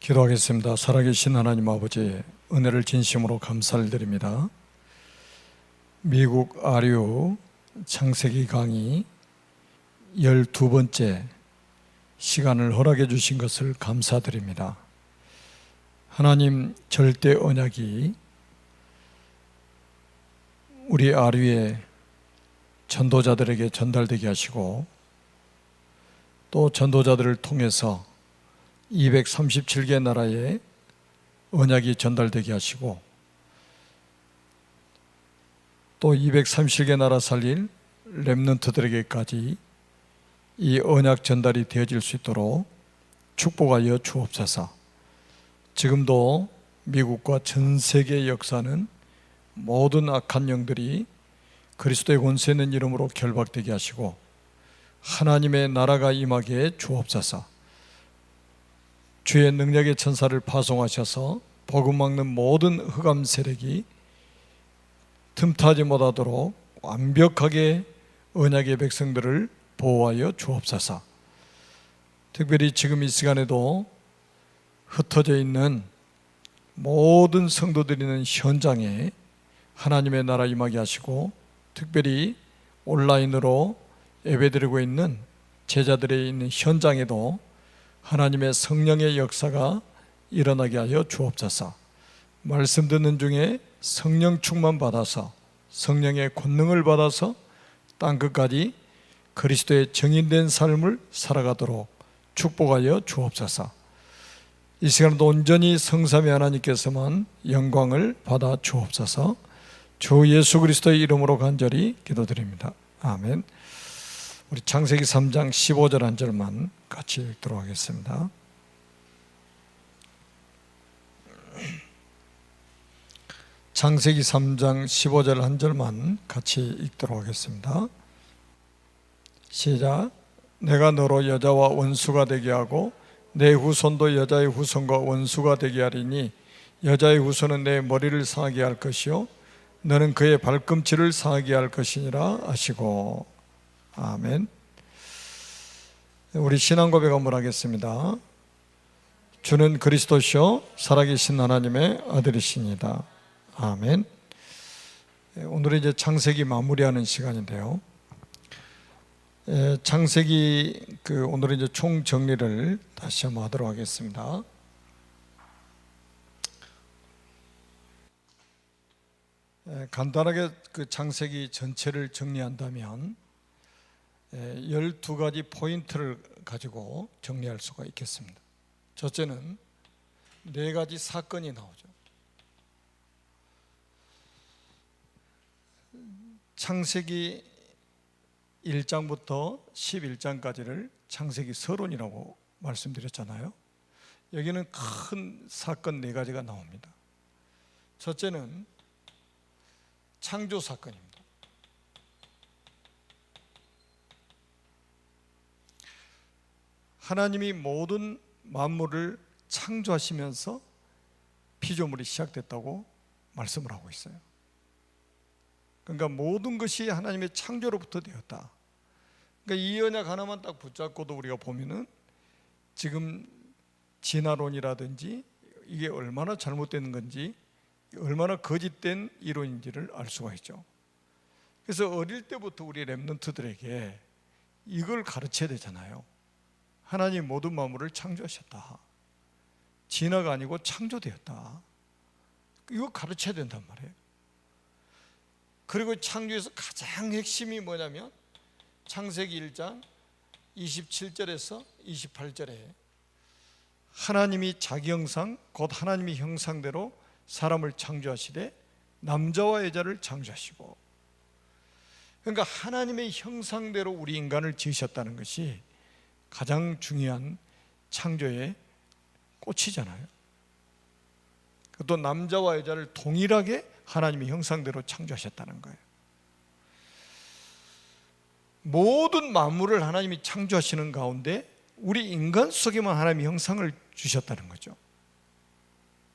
기도하겠습니다. 살아계신 하나님 아버지, 은혜를 진심으로 감사를 드립니다. 미국 아류 창세기 강의 12번째 시간을 허락해 주신 것을 감사드립니다. 하나님 절대 언약이 우리 아류의 전도자들에게 전달되게 하시고, 또 전도자들을 통해서 237개 나라에 언약이 전달되게 하시고, 또 237개 나라 살릴 렘넌트들에게까지 이 언약 전달이 되어질 수 있도록 축복하여 주옵소서. 지금도 미국과 전 세계의 역사는 모든 악한 영들이 그리스도의 권세 있는 이름으로 결박되게 하시고 하나님의 나라가 임하게 주옵소서. 주의 능력의 천사를 파송하셔서 복음 막는 모든 흑암 세력이 틈타지 못하도록 완벽하게 언약의 백성들을 보호하여 주옵소서. 특별히 지금 이 시간에도 흩어져 있는 모든 성도들이 있는 현장에 하나님의 나라 임하게 하시고, 특별히 온라인으로 예배드리고 있는 제자들의 있는 현장에도 하나님의 성령의 역사가 일어나게 하여 주옵소서. 말씀 듣는 중에 성령 충만 받아서, 성령의 권능을 받아서 땅끝까지 그리스도의 정인된 삶을 살아가도록 축복하여 주옵소서. 이 시간도 온전히 성삼위 하나님께서만 영광을 받아 주옵소서. 주 예수 그리스도의 이름으로 간절히 기도드립니다. 아멘. 우리 창세기 3장 15절 한 절만 같이 읽도록 하겠습니다. 창세기 3장 15절 한 절만 같이 읽도록 하겠습니다. 시작. 내가 너로 여자와 원수가 되게 하고 내 후손도 여자의 후손과 원수가 되게 하리니 여자의 후손은 내 머리를 상하게 할 것이요 너는 그의 발꿈치를 상하게 할 것이니라 하시고. 아멘. 우리 신앙 고백 한번 하겠습니다. 주는 그리스도시요 살아계신 하나님의 아들이십니다. 아멘. 오늘은 이제 창세기 마무리하는 시간인데요. 창세기 오늘은 이제 총 정리를 다시 한번 하도록 하겠습니다. 간단하게 창세기 전체를 정리한다면 12가지 포인트를 가지고 정리할 수가 있겠습니다. 첫째는 4가지 사건이 나오죠. 창세기 1장부터 11장까지를 창세기 서론이라고 말씀드렸잖아요. 여기는 큰 사건 4가지가 나옵니다. 첫째는 창조 사건입니다. 하나님이 모든 만물을 창조하시면서 피조물이 시작됐다고 말씀을 하고 있어요. 그러니까 모든 것이 하나님의 창조로부터 되었다. 그러니까 이 언약 하나만 딱 붙잡고도 우리가 보면은 지금 진화론이라든지 이게 얼마나 잘못된 건지, 얼마나 거짓된 이론인지를 알 수가 있죠. 그래서 어릴 때부터 우리 렘넌트들에게 이걸 가르쳐야 되잖아요. 하나님 모든 만물을 창조하셨다. 진화가 아니고 창조되었다. 이거 가르쳐야 된단 말이에요. 그리고 창조에서 가장 핵심이 뭐냐면 창세기 1장 27절에서 28절에 하나님이 자기 형상 곧 하나님의 형상대로 사람을 창조하시되 남자와 여자를 창조하시고, 그러니까 하나님의 형상대로 우리 인간을 지으셨다는 것이 가장 중요한 창조의 꽃이잖아요. 또 남자와 여자를 동일하게 하나님의 형상대로 창조하셨다는 거예요. 모든 만물을 하나님이 창조하시는 가운데 우리 인간 속에만 하나님의 형상을 주셨다는 거죠.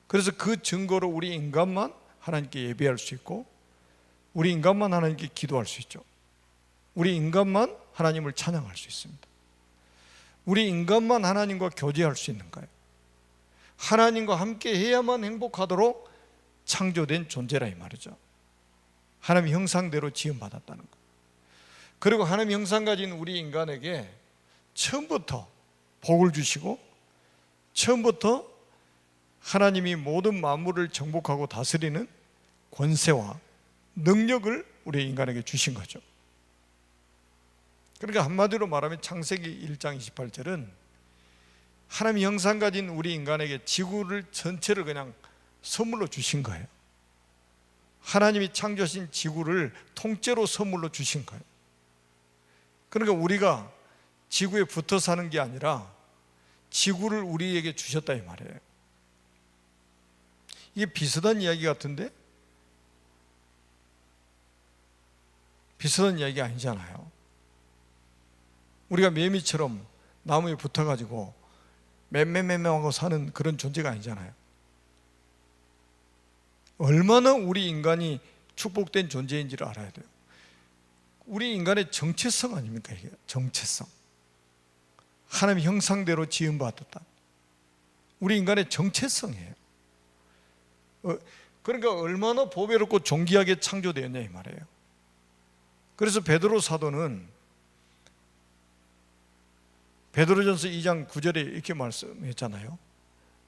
그래서 그 증거로 우리 인간만 하나님께 예배할 수 있고, 우리 인간만 하나님께 기도할 수 있죠. 우리 인간만 하나님을 찬양할 수 있습니다. 우리 인간만 하나님과 교제할 수 있는 거예요. 하나님과 함께 해야만 행복하도록 창조된 존재라 이 말이죠. 하나님 형상대로 지음받았다는 것. 그리고 하나님 형상 가진 우리 인간에게 처음부터 복을 주시고 처음부터 하나님이 모든 만물을 정복하고 다스리는 권세와 능력을 우리 인간에게 주신 거죠. 그러니까 한마디로 말하면 창세기 1장 28절은 하나님 형상 가진 우리 인간에게 지구를 전체를 그냥 선물로 주신 거예요. 하나님이 창조하신 지구를 통째로 선물로 주신 거예요. 그러니까 우리가 지구에 붙어 사는 게 아니라 지구를 우리에게 주셨다 이 말이에요. 이게 비슷한 이야기 같은데 비슷한 이야기 아니잖아요. 우리가 매미처럼 나무에 붙어가지고 맴매매매하고 사는 그런 존재가 아니잖아요. 얼마나 우리 인간이 축복된 존재인지를 알아야 돼요. 우리 인간의 정체성 아닙니까 이게? 정체성. 하나님 형상대로 지음받았다. 우리 인간의 정체성이에요. 그러니까 얼마나 보배롭고 존귀하게 창조되었냐 이 말이에요. 그래서 베드로 사도는 베드로전서 2장 9절에 이렇게 말씀했잖아요.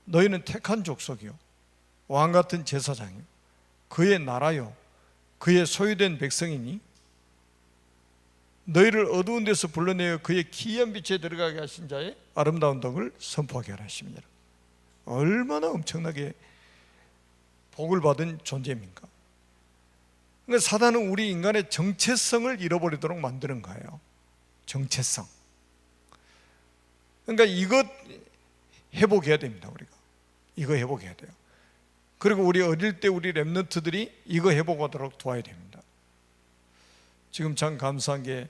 너희는 택한 족속이요 왕같은 제사장이요 그의 나라요 그의 소유된 백성이니 너희를 어두운 데서 불러내어 그의 기이한 빛에 들어가게 하신 자의 아름다운 덕을 선포하게 하라 하심이니라. 얼마나 엄청나게 복을 받은 존재입니까? 그러니까 사단은 우리 인간의 정체성을 잃어버리도록 만드는 거예요. 정체성. 그러니까 이것 회복해야 됩니다. 우리가 이거 회복해야 돼요. 그리고 우리 어릴 때 우리 렘넌트들이 이거 회복하도록 도와야 됩니다. 지금 참 감사한 게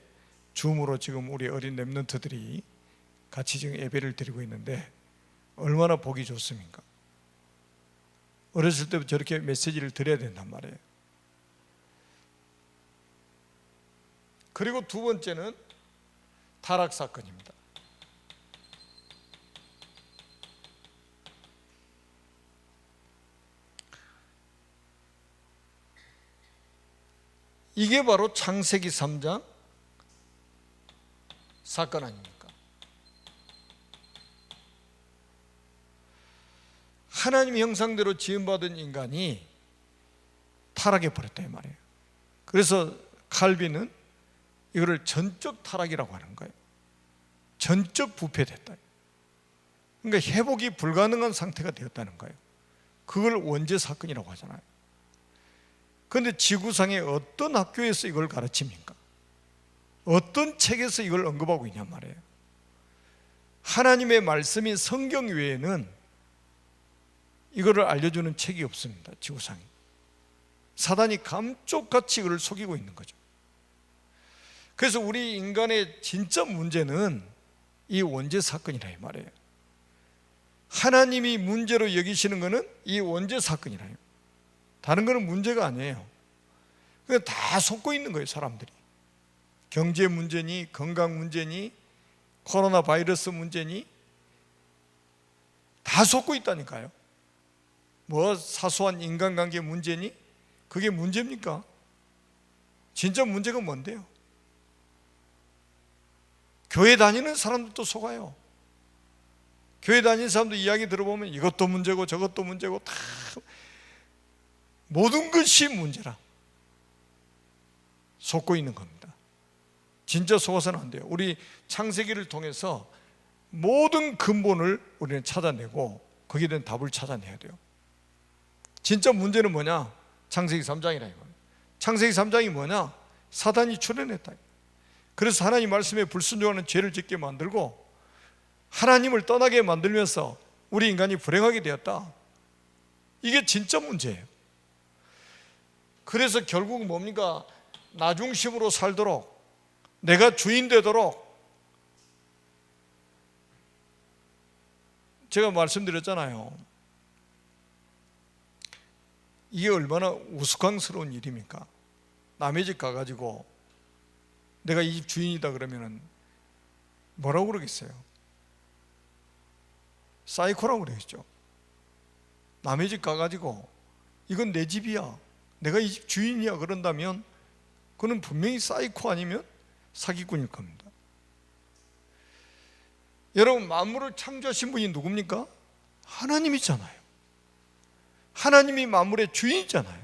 줌으로 지금 우리 어린 렘넌트들이 같이 지금 예배를 드리고 있는데 얼마나 보기 좋습니까? 어렸을 때부터 저렇게 메시지를 드려야 된단 말이에요. 그리고 두 번째는 타락 사건입니다. 이게 바로 창세기 3장 사건 아닙니까? 하나님 형상대로 지음받은 인간이 타락해 버렸다 이 말이에요. 그래서 칼빈은 이거를 전적 타락이라고 하는 거예요. 전적 부패됐다. 그러니까 회복이 불가능한 상태가 되었다는 거예요. 그걸 원죄 사건이라고 하잖아요. 그런데 지구상의 어떤 학교에서 이걸 가르칩니까? 어떤 책에서 이걸 언급하고 있냔 말이에요. 하나님의 말씀인 성경 외에는 이거를 알려주는 책이 없습니다. 지구상에. 사단이 감쪽같이 이걸 속이고 있는 거죠. 그래서 우리 인간의 진짜 문제는 이 원죄 사건이라 이 말이에요. 하나님이 문제로 여기시는 것은 이 원죄 사건이라요. 다른 거는 문제가 아니에요. 그냥 다 속고 있는 거예요, 사람들이. 경제 문제니, 건강 문제니, 코로나 바이러스 문제니, 다 속고 있다니까요. 뭐 사소한 인간관계 문제니? 그게 문제입니까? 진짜 문제가 뭔데요? 교회 다니는 사람들도 속아요. 교회 다니는 사람들 이야기 들어보면 이것도 문제고 저것도 문제고 다 모든 것이 문제라 속고 있는 겁니다. 진짜 속아서는 안 돼요. 우리 창세기를 통해서 모든 근본을 우리는 찾아내고 거기에 대한 답을 찾아내야 돼요. 진짜 문제는 뭐냐? 창세기 3장이라 이거예요. 창세기 3장이 뭐냐? 사단이 출현했다. 그래서 하나님 말씀에 불순종하는 죄를 짓게 만들고 하나님을 떠나게 만들면서 우리 인간이 불행하게 되었다. 이게 진짜 문제예요. 그래서 결국은 뭡니까? 나 중심으로 살도록, 내가 주인 되도록, 제가 말씀드렸잖아요. 이게 얼마나 우스꽝스러운 일입니까? 남의 집 가가지고 내가 이 집 주인이다 그러면은 뭐라고 그러겠어요? 사이코라고 그러겠죠. 남의 집 가가지고 이건 내 집이야, 내가 이 집 주인이야 그런다면 그는 분명히 사이코 아니면 사기꾼일 겁니다. 여러분, 만물을 창조하신 분이 누굽니까? 하나님이잖아요. 하나님이 만물의 주인이잖아요.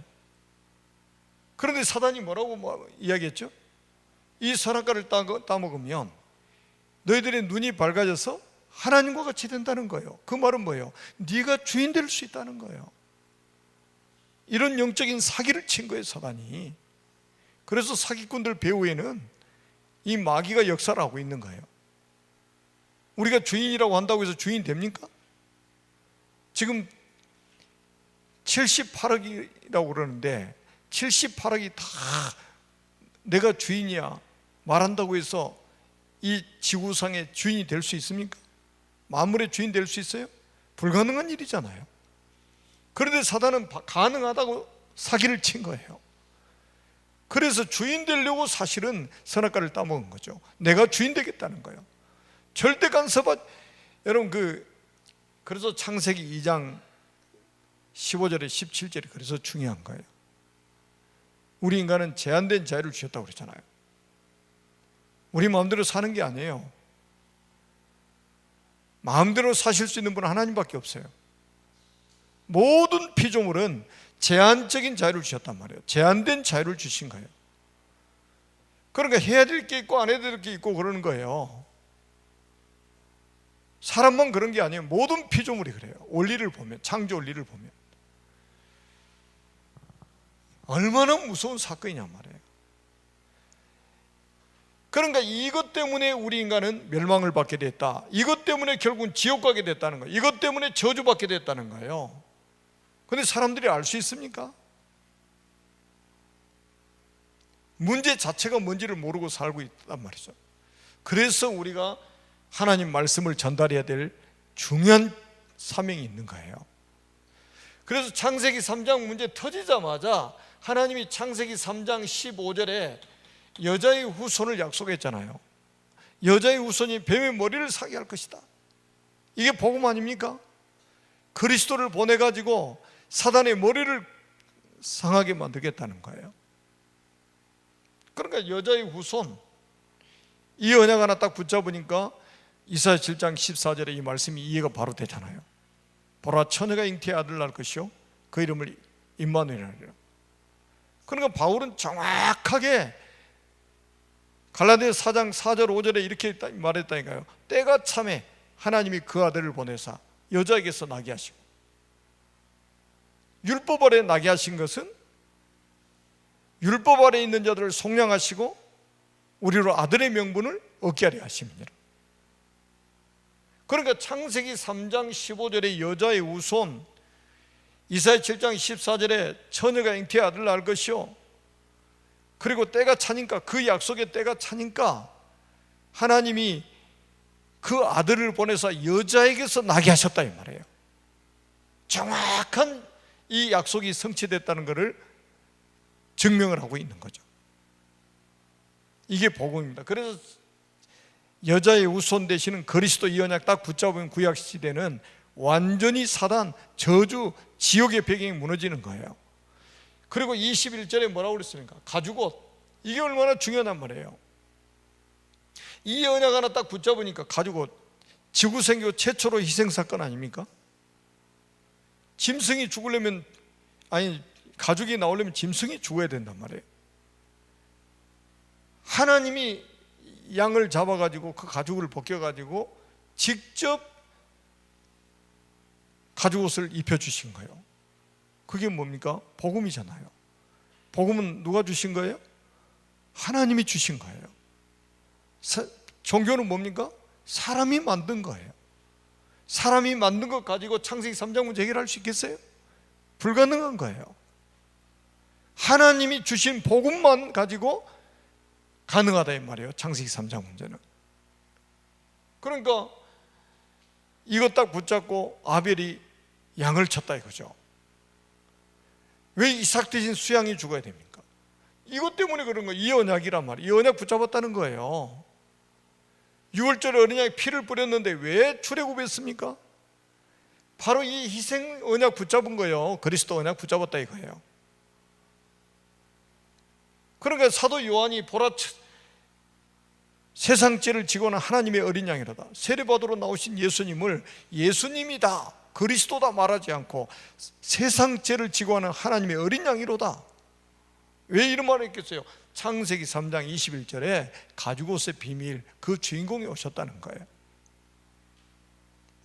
그런데 사단이 뭐라고 이야기했죠? 이 선악과를 따먹으면 너희들의 눈이 밝아져서 하나님과 같이 된다는 거예요. 그 말은 뭐예요? 네가 주인 될 수 있다는 거예요. 이런 영적인 사기를 친 거예요, 사단이. 그래서 사기꾼들 배후에는 이 마귀가 역사를 하고 있는 거예요. 우리가 주인이라고 한다고 해서 주인 됩니까? 지금 78억이라고 그러는데 78억이 다 내가 주인이야 말한다고 해서 이 지구상의 주인이 될 수 있습니까? 만물의 주인 될 수 있어요? 불가능한 일이잖아요. 그런데 사단은 가능하다고 사기를 친 거예요. 그래서 주인 되려고 사실은 선악과를 따먹은 거죠. 내가 주인 되겠다는 거예요. 절대 간섭하. 여러분, 그래서 창세기 2장 15절에 17절이 그래서 중요한 거예요. 우리 인간은 제한된 자유를 주셨다고 그랬잖아요. 우리 마음대로 사는 게 아니에요. 마음대로 사실 수 있는 분은 하나님밖에 없어요. 모든 피조물은 제한적인 자유를 주셨단 말이에요. 제한된 자유를 주신 거예요. 그러니까 해야 될 게 있고 안 해야 될 게 있고 그러는 거예요. 사람만 그런 게 아니에요. 모든 피조물이 그래요. 원리를 보면, 창조 원리를 보면 얼마나 무서운 사건이냐 말이에요. 그러니까 이것 때문에 우리 인간은 멸망을 받게 됐다. 이것 때문에 결국은 지옥 가게 됐다는 거예요. 이것 때문에 저주받게 됐다는 거예요. 그런데 사람들이 알 수 있습니까? 문제 자체가 뭔지를 모르고 살고 있단 말이죠. 그래서 우리가 하나님 말씀을 전달해야 될 중요한 사명이 있는 거예요. 그래서 창세기 3장 문제 터지자마자 하나님이 창세기 3장 15절에 여자의 후손을 약속했잖아요. 여자의 후손이 뱀의 머리를 사게 할 것이다. 이게 복음 아닙니까? 그리스도를 보내가지고 사단의 머리를 상하게 만들겠다는 거예요. 그러니까 여자의 후손, 이 언약 하나 딱 붙잡으니까 이사야 7장 14절에 이 말씀이 이해가 바로 되잖아요. 보라, 처녀가 잉태의 아들 낳을 것이요 그 이름을 임마누엘이라. 그러니까 바울은 정확하게 갈라디아서 4장 4절 5절에 이렇게 말했다니까요. 때가 참에 하나님이 그 아들을 보내사 여자에게서 나게 하시고, 율법 아래 나게 하신 것은 율법 아래 있는 자들을 속량하시고 우리로 아들의 명분을 얻게 하려 하심이니라. 그러니까 창세기 3장 15절에 여자의 후손, 이사야 7장 14절에 처녀가 잉태의 아들을 낳을 것이요, 그리고 때가 차니까, 그 약속의 때가 차니까 하나님이 그 아들을 보내서 여자에게서 나게 하셨다 이 말이에요. 정확한 이 약속이 성취됐다는 것을 증명을 하고 있는 거죠. 이게 복음입니다. 그래서 여자의 후손 되시는 그리스도 이 언약 딱 붙잡으면 구약 시대는 완전히 사단, 저주, 지옥의 배경이 무너지는 거예요. 그리고 21절에 뭐라고 그랬습니까? 가죽옷. 이게 얼마나 중요한 말이에요. 이 언약 하나 딱 붙잡으니까 가죽옷, 지구 생교 최초로 희생사건 아닙니까? 짐승이 죽으려면, 아니 가죽이 나오려면 짐승이 죽어야 된단 말이에요. 하나님이 양을 잡아가지고 그 가죽을 벗겨가지고 직접 가죽옷을 입혀주신 거예요. 그게 뭡니까? 복음이잖아요. 복음은 누가 주신 거예요? 하나님이 주신 거예요. 종교는 뭡니까? 사람이 만든 거예요. 사람이 만든 것 가지고 창세기 3장 문제 해결할 수 있겠어요? 불가능한 거예요. 하나님이 주신 복음만 가지고 가능하다 이 말이에요. 창세기 3장 문제는. 그러니까 이거 딱 붙잡고 아벨이 양을 쳤다 이거죠. 왜 이삭 대신 수양이 죽어야 됩니까? 이것 때문에 그런 거예요. 이 언약이란 말이에요. 이 언약 붙잡았다는 거예요. 6월절에 어린 양이 피를 뿌렸는데 왜 출애굽했습니까? 바로 이 희생 언약 붙잡은 거예요. 그리스도 언약 붙잡았다 이거예요. 그러니까 사도 요한이 보라 세상 죄를 지고는 하나님의 어린 양이로다, 세례받으러 나오신 예수님을 예수님이다, 그리스도다 말하지 않고 세상 죄를 지고 하는 하나님의 어린 양이로다. 왜 이런 말을 했겠어요? 창세기 3장 21절에 가죽옷의 비밀, 그 주인공이 오셨다는 거예요.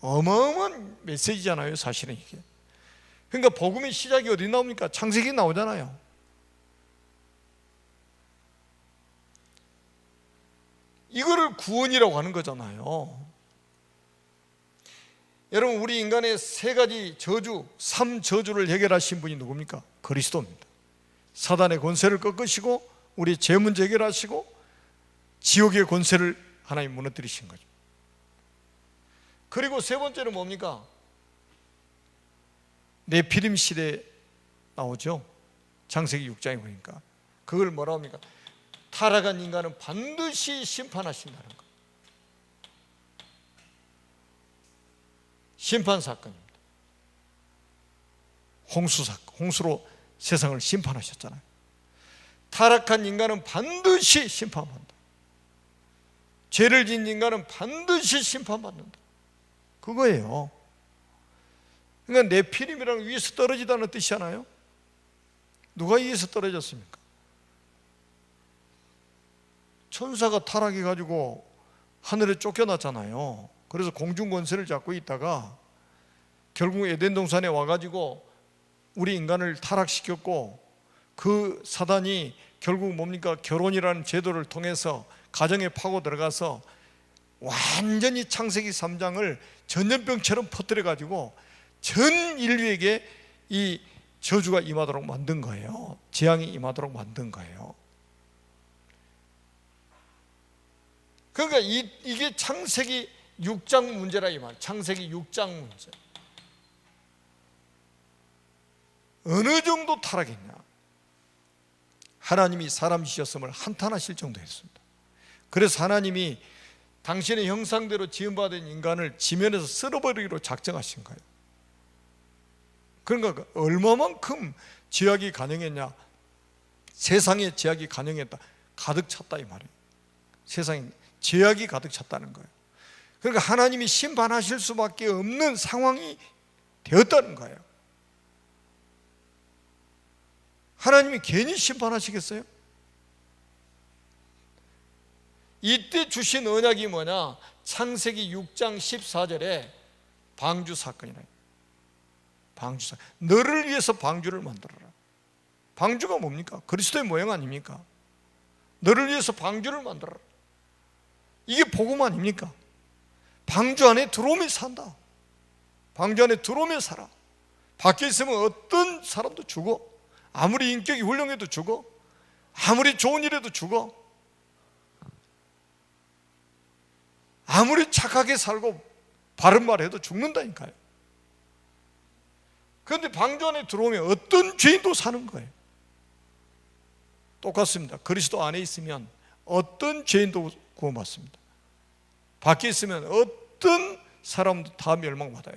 어마어마한 메시지잖아요 사실은 이게. 그러니까 복음의 시작이 어디 나옵니까? 창세기 나오잖아요. 이거를 구원이라고 하는 거잖아요. 여러분, 우리 인간의 세 가지 저주, 3저주를 해결하신 분이 누굽니까? 그리스도입니다. 사단의 권세를 꺾으시고 우리 죄 문제 해결하시고 지옥의 권세를 하나님 무너뜨리신 거죠. 그리고 세 번째는 뭡니까? 네피림 시대 나오죠. 창세기 6장에 보니까 그걸 뭐라고 합니까? 타락한 인간은 반드시 심판하신다는 거. 심판 사건입니다. 홍수 사건, 홍수로 세상을 심판하셨잖아요. 타락한 인간은 반드시 심판받는다. 죄를 지은 인간은 반드시 심판받는다. 그거예요. 그러니까 네피림이라는 위에서 떨어지다는 뜻이잖아요. 누가 위에서 떨어졌습니까? 천사가 타락해가지고 하늘에 쫓겨났잖아요. 그래서 공중 권세를 잡고 있다가 결국 에덴 동산에 와가지고 우리 인간을 타락시켰고, 그 사단이 결국 뭡니까? 결혼이라는 제도를 통해서 가정에 파고 들어가서 완전히 창세기 3장을 전염병처럼 퍼뜨려가지고 전 인류에게 이 저주가 임하도록 만든 거예요. 재앙이 임하도록 만든 거예요. 그러니까 이게 창세기 6장 문제라 이 말. 창세기 6장 문제. 어느 정도 타락했냐? 하나님이 사람이셨음을 한탄하실 정도였습니다. 그래서 하나님이 당신의 형상대로 지음받은 인간을 지면에서 쓸어버리기로 작정하신 거예요. 그러니까 얼마만큼 죄악이 가능했냐? 세상에 죄악이 가능했다, 가득 찼다 이 말이에요. 세상에 죄악이 가득 찼다는 거예요. 그러니까 하나님이 심판하실 수밖에 없는 상황이 되었다는 거예요. 하나님이 괜히 심판하시겠어요? 이때 주신 언약이 뭐냐? 창세기 6장 14절에 방주 사건이라요. 방주 사건. 너를 위해서 방주를 만들어라. 방주가 뭡니까? 그리스도의 모형 아닙니까? 너를 위해서 방주를 만들어라. 이게 복음 아닙니까? 방주 안에 들어오면 산다. 방주 안에 들어오면 살아. 밖에 있으면 어떤 사람도 죽어. 아무리 인격이 훌륭해도 죽어. 아무리 좋은 일해도 죽어. 아무리 착하게 살고 바른 말 해도 죽는다니까요. 그런데 방주 안에 들어오면 어떤 죄인도 사는 거예요. 똑같습니다. 그리스도 안에 있으면 어떤 죄인도 구원받습니다. 밖에 있으면 어떤 사람도 다 멸망받아요.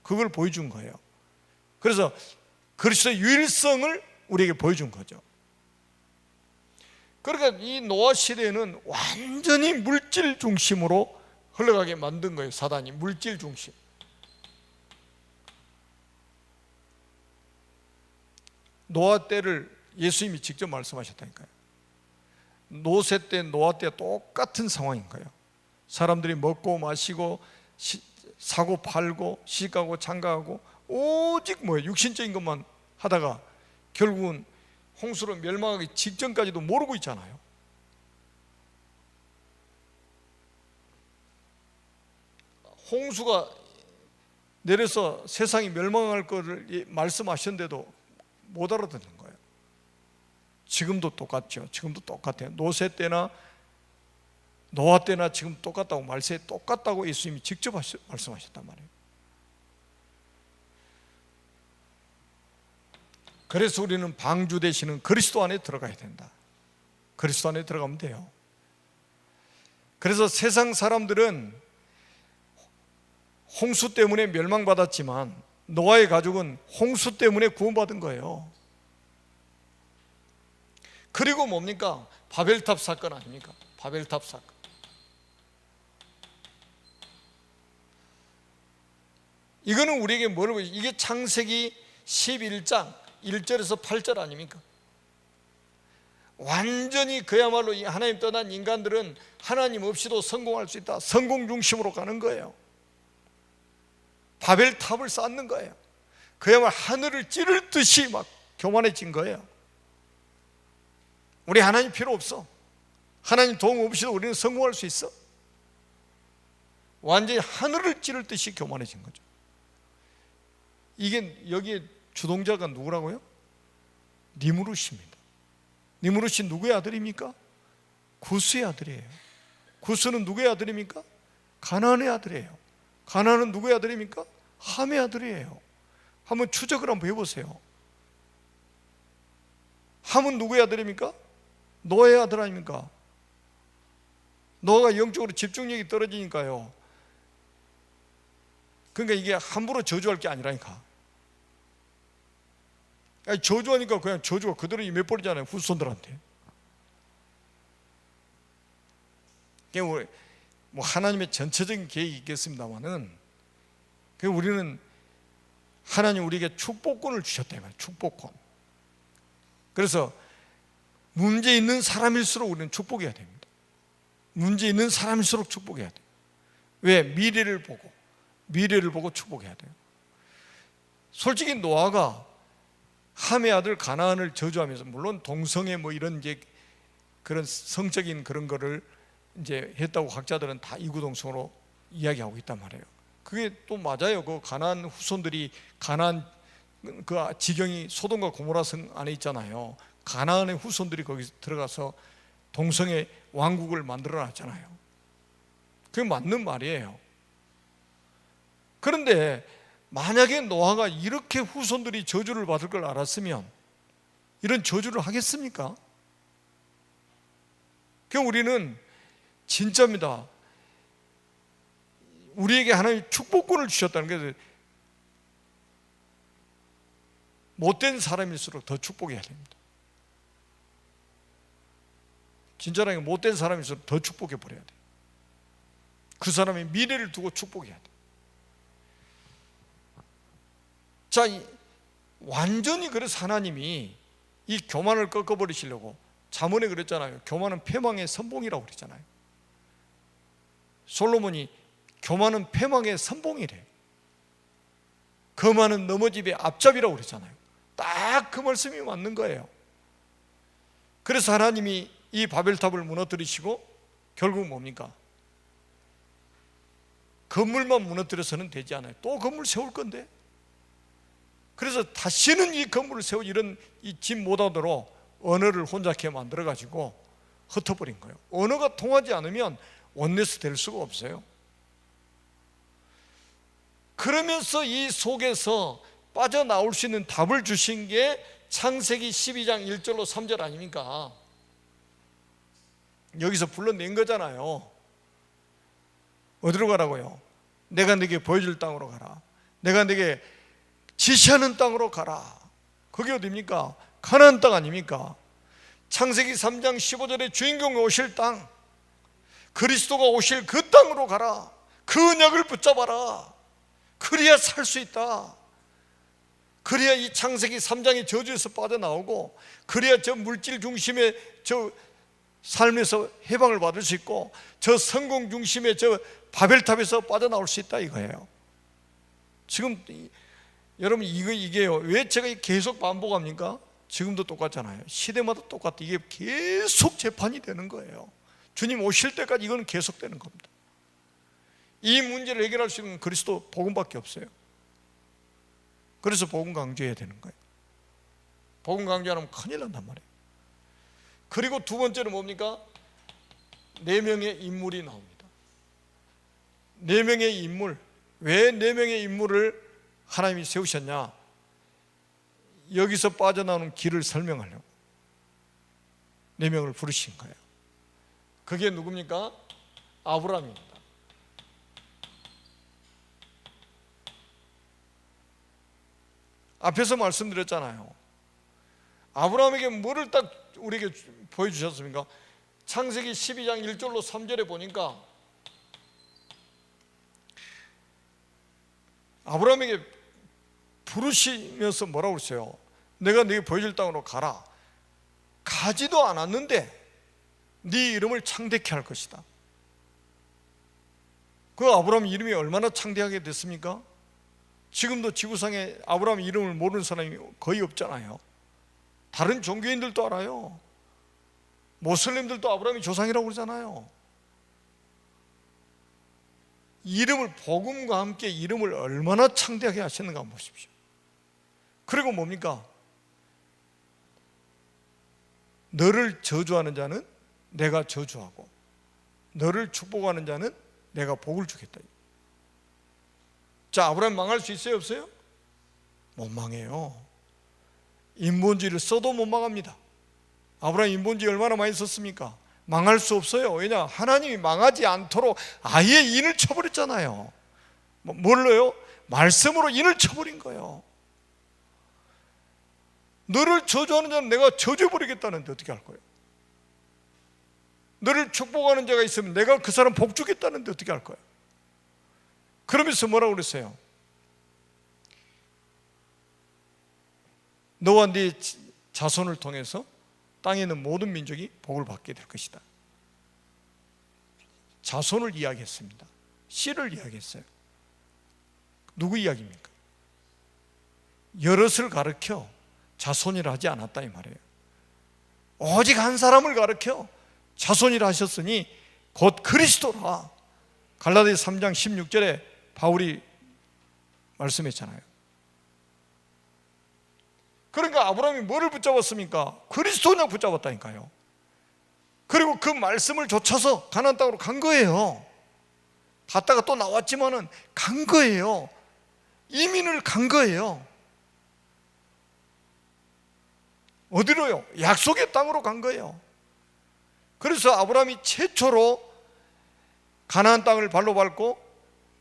그걸 보여준 거예요. 그래서 그리스도의 유일성을 우리에게 보여준 거죠. 그러니까 이 노아 시대에는 완전히 물질 중심으로 흘러가게 만든 거예요. 사단이 물질 중심. 노아 때를 예수님이 직접 말씀하셨다니까요. 노세 때, 노아 때 똑같은 상황인 거예요. 사람들이 먹고 마시고 사고 팔고 시집가고 장가가고 오직 뭐예요? 육신적인 것만 하다가 결국은 홍수로 멸망하기 직전까지도 모르고 있잖아요. 홍수가 내려서 세상이 멸망할 것을 말씀하셨는데도 못 알아듣는 거예요. 지금도 똑같죠. 지금도 똑같아요. 노세 때나 노아 때나 지금 똑같다고, 말세 똑같다고 예수님이 직접 말씀하셨단 말이에요. 그래서 우리는 방주 되시는 그리스도 안에 들어가야 된다. 그리스도 안에 들어가면 돼요. 그래서 세상 사람들은 홍수 때문에 멸망받았지만 노아의 가족은 홍수 때문에 구원받은 거예요. 그리고 뭡니까? 바벨탑 사건 아닙니까? 바벨탑 사건. 이거는 우리에게 뭐라고, 이게 창세기 11장 1절에서 8절 아닙니까? 완전히 그야말로 하나님 떠난 인간들은 하나님 없이도 성공할 수 있다, 성공 중심으로 가는 거예요. 바벨탑을 쌓는 거예요. 그야말로 하늘을 찌를 듯이 막 교만해진 거예요. 우리 하나님 필요 없어. 하나님 도움 없이도 우리는 성공할 수 있어. 완전히 하늘을 찌를 듯이 교만해진 거죠. 이게 여기에 주동자가 누구라고요? 니무롯입니다. 니무롯이 누구의 아들입니까? 구스의 아들이에요. 구스는 누구의 아들입니까? 가나안의 아들이에요. 가나안은 누구의 아들입니까? 함의 아들이에요. 한번 추적을 한번 해보세요. 함은 누구의 아들입니까? 노아의 아들 아닙니까? 노아가 영적으로 집중력이 떨어지니까요. 그러니까 이게 함부로 저주할 게 아니라니까. 아니, 저주하니까 그냥 저주가 그대로 임해버리잖아요, 후손들한테. 뭐 하나님의 전체적인 계획이 있겠습니다만은, 우리는 하나님 우리에게 축복권을 주셨다 이 말이에요. 축복권. 그래서 문제 있는 사람일수록 우리는 축복해야 됩니다. 문제 있는 사람일수록 축복해야 돼요. 왜? 미래를 보고 축복해야 돼요. 솔직히 노아가 함의 아들 가나안을 저주하면서, 물론 동성애 뭐 이런 이제 그런 성적인 그런 거를 이제 했다고 학자들은 다 이구동성으로 이야기하고 있단 말이에요. 그게 또 맞아요. 그 가나안 후손들이, 가나안 그 지경이 소돔과 고모라 성 안에 있잖아요. 가나안의 후손들이 거기 들어가서 동성애 왕국을 만들어 놨잖아요. 그게 맞는 말이에요. 그런데 만약에 노아가 이렇게 후손들이 저주를 받을 걸 알았으면 이런 저주를 하겠습니까? 그럼 우리는 진짜입니다. 우리에게 하나님이 축복권을 주셨다는 게, 못된 사람일수록 더 축복해야 됩니다. 진짜로 못된 사람일수록 더 축복해 버려야 돼요. 그 사람의 미래를 두고 축복해야 돼요. 자, 완전히 그래서 하나님이 이 교만을 꺾어버리시려고, 잠언에 그랬잖아요. 교만은 패망의 선봉이라고 그랬잖아요. 솔로몬이 교만은 패망의 선봉이래. 거만은 넘어집의 앞잡이라고 그랬잖아요. 딱 그 말씀이 맞는 거예요. 그래서 하나님이 이 바벨탑을 무너뜨리시고 결국 뭡니까? 건물만 무너뜨려서는 되지 않아요. 또 건물 세울 건데. 그래서 다시는 이 건물을 세우고 이런 이 집 못하도록 언어를 혼잡하게 만들어가지고 흩어버린 거예요. 언어가 통하지 않으면 원네스 될 수가 없어요. 그러면서 이 속에서 빠져나올 수 있는 답을 주신 게 창세기 12장 1절로 3절 아닙니까? 여기서 불러낸 거잖아요. 어디로 가라고요? 내가 네게 보여줄 땅으로 가라. 내가 네게 지시하는 땅으로 가라. 그게 어디입니까? 가나안 땅 아닙니까? 창세기 3장 15절에 주인공이 오실 땅, 그리스도가 오실 그 땅으로 가라. 그 언약을 붙잡아라. 그래야 살 수 있다. 그래야 이 창세기 3장의 저주에서 빠져나오고, 그래야 저 물질 중심의 저 삶에서 해방을 받을 수 있고, 저 성공 중심의 저 바벨탑에서 빠져나올 수 있다 이거예요. 지금 여러분 이게요, 왜 제가 계속 반복합니까? 지금도 똑같잖아요. 시대마다 똑같아. 이게 계속 재판이 되는 거예요. 주님 오실 때까지 이거는 계속되는 겁니다. 이 문제를 해결할 수 있는 그리스도 복음밖에 없어요. 그래서 복음 강조해야 되는 거예요. 복음 강조 안 하면 큰일 난단 말이에요. 그리고 두 번째는 뭡니까? 4명의 인물이 나옵니다. 4명의 인물. 왜 4명의 인물을 하나님이 세우셨냐? 여기서 빠져나오는 길을 설명하려고 4명을 부르신 거예요. 그게 누굽니까? 아브라함입니다. 앞에서 말씀드렸잖아요. 아브라함에게 뭐를 딱 우리에게 보여주셨습니까? 창세기 12장 1절로 3절에 보니까 아브라함에게 부르시면서 뭐라고 그랬어요? 내가 네게 보여줄 땅으로 가라. 가지도 않았는데 네 이름을 창대케 할 것이다. 그 아브라함 이름이 얼마나 창대하게 됐습니까? 지금도 지구상에 아브라함 이름을 모르는 사람이 거의 없잖아요. 다른 종교인들도 알아요. 모슬림들도 아브라함이 조상이라고 그러잖아요. 이름을, 복음과 함께 이름을 얼마나 창대하게 하셨는가 한번 보십시오. 그리고 뭡니까? 너를 저주하는 자는 내가 저주하고 너를 축복하는 자는 내가 복을 주겠다. 자, 아브라함 망할 수 있어요, 없어요? 못 망해요. 인본주의를 써도 못 망합니다. 아브라함 인본주의 얼마나 많이 썼습니까? 망할 수 없어요. 왜냐? 하나님이 망하지 않도록 아예 인을 쳐버렸잖아요. 뭘로요? 말씀으로 인을 쳐버린 거예요. 너를 저주하는 자는 내가 저주해버리겠다는데 어떻게 할 거예요? 너를 축복하는 자가 있으면 내가 그 사람 복 주겠다는데 어떻게 할 거예요? 그러면서 뭐라고 그랬어요? 너와 네 자손을 통해서 땅에 있는 모든 민족이 복을 받게 될 것이다. 자손을 이야기했습니다. 씨를 이야기했어요. 누구 이야기입니까? 여럿을 가르쳐 자손이라 하지 않았다 이 말이에요. 오직 한 사람을 가르쳐 자손이라 하셨으니 곧 그리스도라. 갈라디아서 3장 16절에 바울이 말씀했잖아요. 그러니까 아브라함이 뭐를 붙잡았습니까? 그리스도를 붙잡았다니까요. 그리고 그 말씀을 좇아서 가나안 땅으로 간 거예요. 갔다가 또 나왔지만은 간 거예요. 이민을 간 거예요. 어디로요? 약속의 땅으로 간 거예요. 그래서 아브라함이 최초로 가나안 땅을 발로 밟고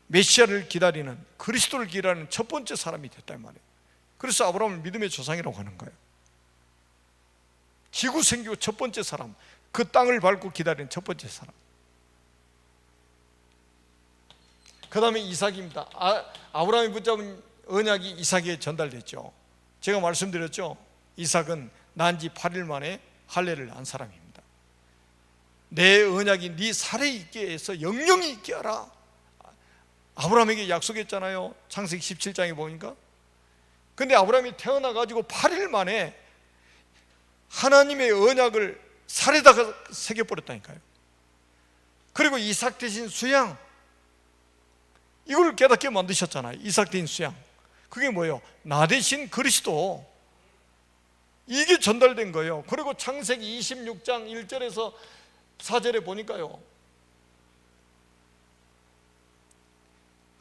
메시아를 기다리는, 그리스도를 기다리는 첫 번째 사람이 됐단 말이에요. 그래서 아브라함은 믿음의 조상이라고 하는 거예요. 지구 생기고 첫 번째 사람, 그 땅을 밟고 기다리는 첫 번째 사람. 그 다음에 이삭입니다. 아브라함이 붙잡은 언약이 이삭에게 전달됐죠. 제가 말씀드렸죠. 이삭은 난 지 8일 만에 할례를 한 사람입니다. 내 언약이 네 살에 있게 해서 영영이 있게 하라. 아브라함에게 약속했잖아요. 창세기 17장에 보니까. 근데 아브라함이 태어나가지고 8일 만에 하나님의 언약을 살에다가 새겨버렸다니까요. 그리고 이삭 대신 수양, 이걸 깨닫게 만드셨잖아요. 이삭 대신 수양. 그게 뭐예요? 나 대신 그리스도. 이게 전달된 거예요. 그리고 창세기 26장 1절에서 4절에 보니까요,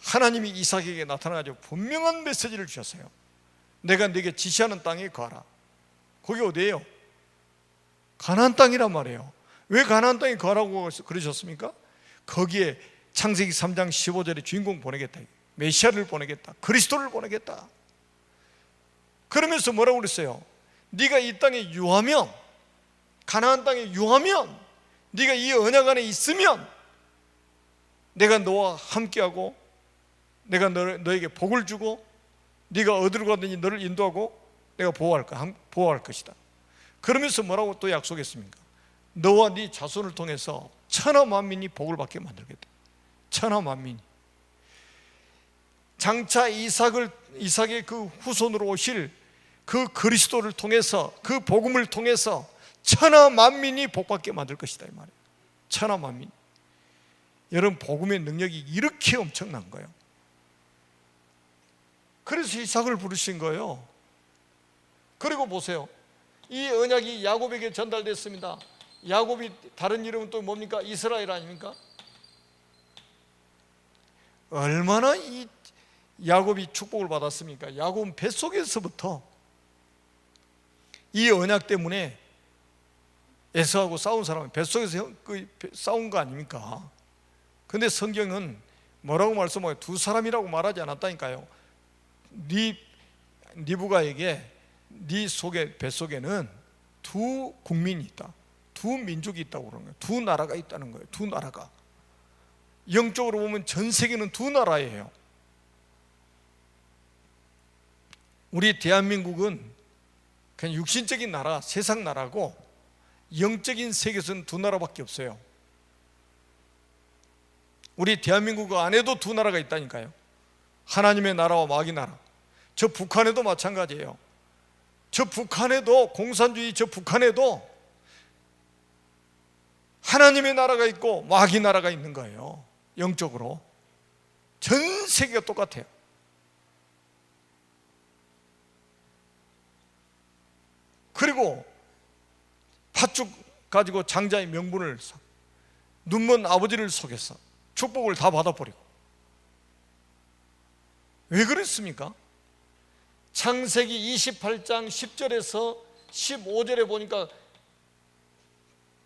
하나님이 이삭에게 나타나가지고 분명한 메시지를 주셨어요. 내가 네게 지시하는 땅에 가라. 거기 어디예요? 가나안 땅이란 말이에요. 왜 가나안 땅에 가라고 그러셨습니까? 거기에 창세기 3장 15절에 주인공 보내겠다, 메시아를 보내겠다, 그리스도를 보내겠다. 그러면서 뭐라고 그랬어요? 네가 이 땅에 유하면, 가나안 땅에 유하면, 네가 이 언약 안에 있으면 내가 너와 함께하고 내가 너에게 복을 주고 네가 어디로 가든지 너를 인도하고 내가 보호할 것이다. 그러면서 뭐라고 또 약속했습니까? 너와 네 자손을 통해서 천하 만민이 복을 받게 만들겠다. 천하 만민이. 장차 이삭의 그 후손으로 오실 그 그리스도를 통해서, 그 복음을 통해서 천하 만민이 복받게 만들 것이다 이 말이에요. 천하 만민. 여러분, 복음의 능력이 이렇게 엄청난 거예요. 그래서 이삭을 부르신 거예요. 그리고 보세요. 이 언약이 야곱에게 전달됐습니다. 야곱이 다른 이름은 또 뭡니까? 이스라엘 아닙니까? 얼마나 이 야곱이 축복을 받았습니까? 야곱은 뱃속에서부터 이 언약 때문에 에서하고 싸운 사람은 뱃속에서 싸운 거 아닙니까? 근데 성경은 뭐라고 말씀하고 두 사람이라고 말하지 않았다니까요. 네 리브가에게 네 속에 뱃속에는 두 국민이 있다, 두 민족이 있다고 그러는 거예요. 두 나라가 있다는 거예요. 두 나라가. 영적으로 보면 전 세계는 두 나라예요. 우리 대한민국은 그냥 육신적인 나라, 세상 나라고, 영적인 세계에서는 두 나라밖에 없어요. 우리 대한민국 안에도 두 나라가 있다니까요. 하나님의 나라와 마귀 나라. 저 북한에도 마찬가지예요. 저 북한에도, 공산주의 저 북한에도 하나님의 나라가 있고 마귀 나라가 있는 거예요. 영적으로 전 세계가 똑같아요. 그리고 팥죽 가지고 장자의 명분을 눈먼 아버지를 속여서 축복을 다 받아버리고. 왜 그랬습니까? 창세기 28장 10절에서 15절에 보니까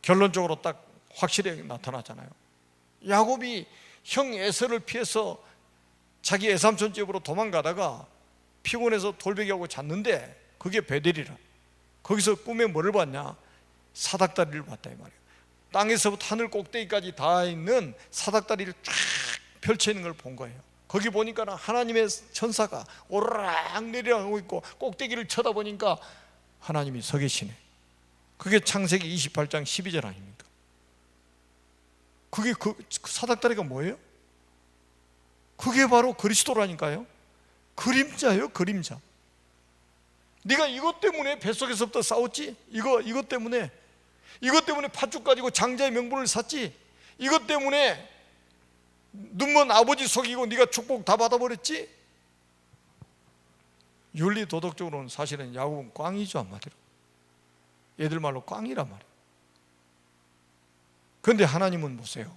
결론적으로 딱 확실히 나타나잖아요. 야곱이 형 에서를 피해서 자기 외삼촌 집으로 도망가다가 피곤해서 돌베개하고 잤는데 그게 베델이라. 거기서 꿈에 뭐를 봤냐? 사닥다리를 봤다 이 말이에요. 땅에서부터 하늘 꼭대기까지 다 있는 사닥다리를 쫙 펼쳐 있는 걸 본 거예요. 거기 보니까 하나님의 천사가 오르락 내려가고 있고 꼭대기를 쳐다보니까 하나님이 서 계시네. 그게 창세기 28장 12절 아닙니까? 그게 그 사닥다리가 뭐예요? 그게 바로 그리스도라니까요. 그림자예요, 그림자. 네가 이것 때문에 뱃속에서부터 싸웠지? 이것 때문에 팥죽 가지고 장자의 명분을 샀지? 이것 때문에 눈먼 아버지 속이고 네가 축복 다 받아버렸지? 윤리 도덕적으로는 사실은 야곱은 꽝이죠, 한마디로. 얘들 말로 꽝이란 말이에요. 그런데 하나님은 보세요.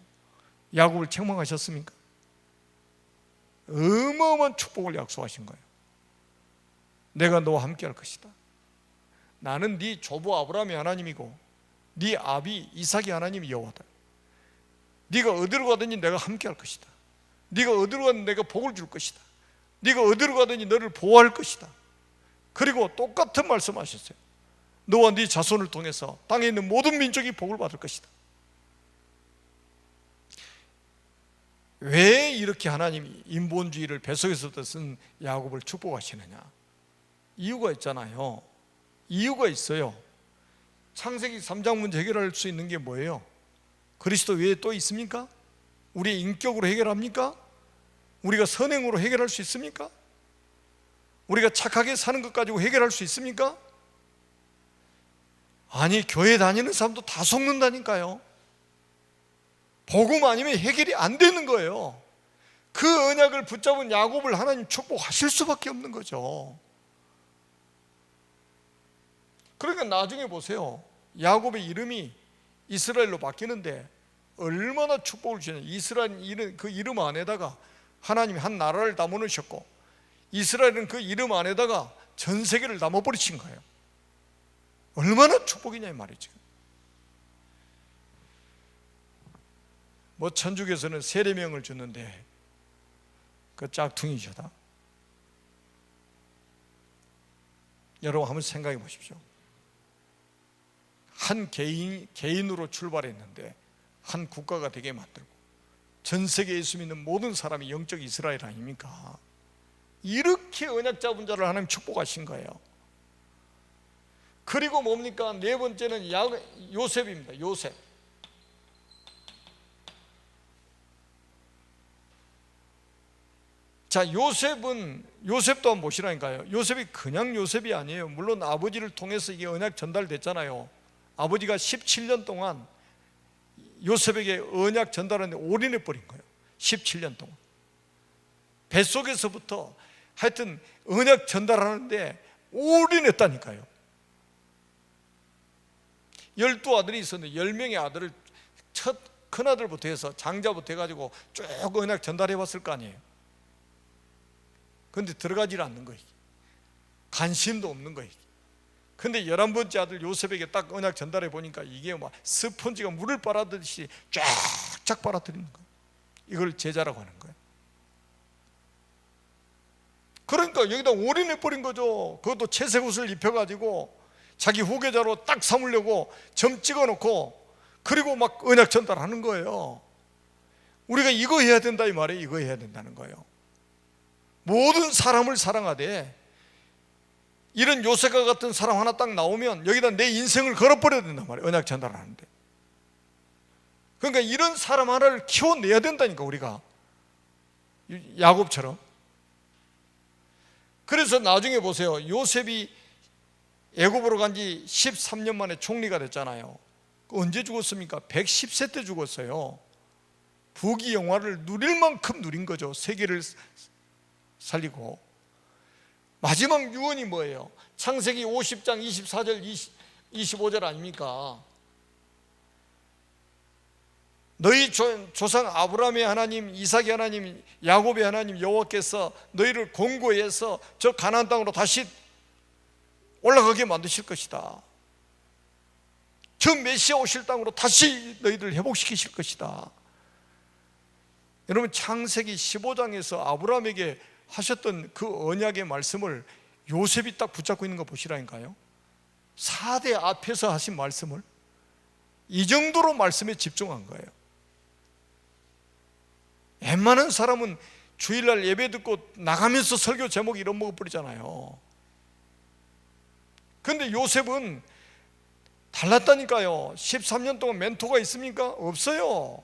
야곱을 책망하셨습니까? 어마어마한 축복을 약속하신 거예요. 내가 너와 함께 할 것이다. 나는 네 조부 아브라함이 하나님이고 네 아비 이삭이 하나님이 여호와다. 네가 어디로 가든지 내가 함께 할 것이다. 네가 어디로 가든지 내가 복을 줄 것이다. 네가 어디로 가든지 너를 보호할 것이다. 그리고 똑같은 말씀하셨어요. 너와 네 자손을 통해서 땅에 있는 모든 민족이 복을 받을 것이다. 왜 이렇게 하나님이 인본주의를 뱃속에서부터 쓴 야곱을 축복하시느냐? 이유가 있잖아요. 이유가 있어요. 창세기 3장 문제 해결할 수 있는 게 뭐예요? 그리스도 외에 또 있습니까? 우리의 인격으로 해결합니까? 우리가 선행으로 해결할 수 있습니까? 우리가 착하게 사는 것 가지고 해결할 수 있습니까? 아니, 교회 다니는 사람도 다 속는다니까요. 복음 아니면 해결이 안 되는 거예요. 그 언약을 붙잡은 야곱을 하나님 축복하실 수밖에 없는 거죠. 그러니까 나중에 보세요. 야곱의 이름이 이스라엘로 바뀌는데 얼마나 축복을 주냐. 이스라엘 그 이름 안에다가 하나님이 한 나라를 담아놓으셨고 이스라엘은 그 이름 안에다가 전 세계를 담아버리신 거예요. 얼마나 축복이냐 이 말이죠. 뭐 천주교에서는 세례명을 주는데 그 짝퉁이죠 다. 여러분 한번 생각해 보십시오. 한 개인으로 출발했는데 한 국가가 되게 만들고 전 세계에 예수 믿는 모든 사람이 영적 이스라엘 아닙니까? 이렇게 언약 잡은 자를 하나님 축복하신 거예요. 그리고 뭡니까? 네 번째는 요셉입니다. 요셉. 자, 요셉도 한번 보시라니까요. 요셉이 그냥 요셉이 아니에요. 물론 아버지를 통해서 이게 언약 전달됐잖아요. 아버지가 17년 동안 요셉에게 언약 전달하는데 올인해 버린 거예요. 17년 동안 뱃속에서부터 하여튼 언약 전달하는데 올인했다니까요. 12아들이 있었는데 10명의 아들을 첫 큰아들부터 해서 장자부터 해가지고 쭉 언약 전달해 봤을 거 아니에요. 그런데 들어가질 않는 거예요. 관심도 없는 거예요. 근데 11번째 아들 요셉에게 딱 언약 전달해 보니까 이게 막 스펀지가 물을 빨아들이듯이 쫙쫙 빨아들이는 거예요. 이걸 제자라고 하는 거예요. 그러니까 그러니까 여기다 올인해 버린 거죠. 그것도 채색 옷을 입혀가지고 자기 후계자로 딱 삼으려고 점 찍어놓고, 그리고 막 언약 전달하는 거예요. 우리가 이거 해야 된다 이 말이에요. 이거 해야 된다는 거예요. 모든 사람을 사랑하되, 이런 요셉과 같은 사람 하나 딱 나오면 여기다 내 인생을 걸어버려야 된단 말이에요. 언약 전달하는데. 그러니까 이런 사람 하나를 키워내야 된다니까, 우리가. 야곱처럼. 그래서 나중에 보세요. 요셉이 애굽으로 간 지 13년 만에 총리가 됐잖아요. 언제 죽었습니까? 110세 때 죽었어요. 부귀 영화를 누릴 만큼 누린 거죠. 세계를 살리고. 마지막 유언이 뭐예요? 창세기 50장 24절 25절 아닙니까? 너희 조상 아브라함의 하나님, 이삭의 하나님, 야곱의 하나님 여호와께서 너희를 공고해서 저 가나안 땅으로 다시 올라가게 만드실 것이다. 저 메시아 오실 땅으로 다시 너희들 회복시키실 것이다. 여러분, 창세기 15장에서 아브라함에게 하셨던 그 언약의 말씀을 요셉이 딱 붙잡고 있는 거 보시라니까요. 4대 앞에서 하신 말씀을 이 정도로 말씀에 집중한 거예요. 웬만한 사람은 주일날 예배 듣고 나가면서 설교 제목 이런 먹어버리잖아요. 그런데 요셉은 달랐다니까요. 13년 동안 멘토가 있습니까? 없어요.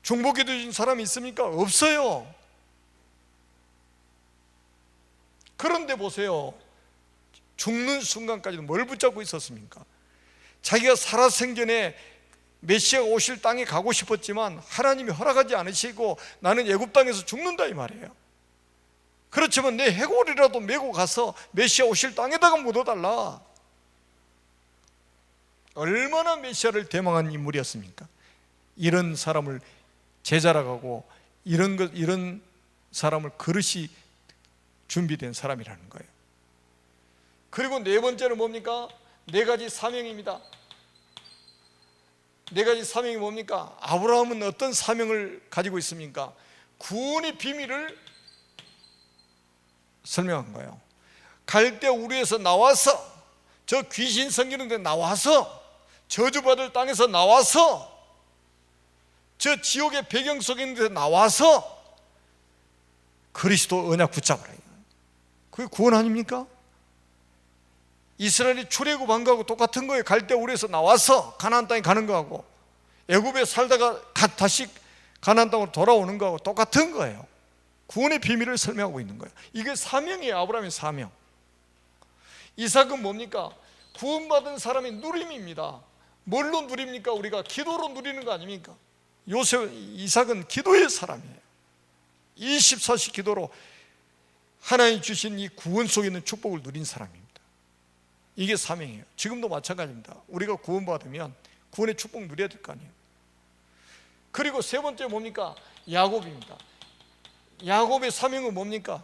중보기도 준 사람이 있습니까? 없어요. 그런데 보세요. 죽는 순간까지도 뭘 붙잡고 있었습니까? 자기가 살아생전에 메시아가 오실 땅에 가고 싶었지만 하나님이 허락하지 않으시고 나는 애굽 땅에서 죽는다 이 말이에요. 그렇지만 내 해골이라도 메고 가서 메시아 오실 땅에다가 묻어달라. 얼마나 메시아를 대망한 인물이었습니까? 이런 사람을 제자라고 이런 사람을 그릇이 준비된 사람이라는 거예요. 그리고 네 번째는 뭡니까? 네 가지 사명입니다. 네 가지 사명이 뭡니까? 아브라함은 어떤 사명을 가지고 있습니까? 구원의 비밀을 설명한 거예요. 갈대 우르에서 나와서, 저 귀신 섬기는 데 나와서, 저주받을 땅에서 나와서, 저 지옥의 배경 속에 있는 데 나와서 그리스도 언약 붙잡으라. 그게 구원 아닙니까? 이스라엘이 출애굽한 거하고 똑같은 거예요. 갈대 우르에서 나와서 가나안 땅에 가는 거하고, 애굽에 살다가 다시 가나안 땅으로 돌아오는 거하고 똑같은 거예요. 구원의 비밀을 설명하고 있는 거예요. 이게 사명이에요. 아브라함의 사명. 이삭은 뭡니까? 구원받은 사람의 누림입니다. 뭘로 누립니까? 우리가 기도로 누리는 거 아닙니까? 이삭은 기도의 사람이에요. 24시 기도로 하나님 주신 이 구원 속에 있는 축복을 누린 사람입니다. 이게 사명이에요. 지금도 마찬가지입니다. 우리가 구원받으면 구원의 축복 누려야 될 거 아니에요. 그리고 세 번째 뭡니까? 야곱입니다. 야곱의 사명은 뭡니까?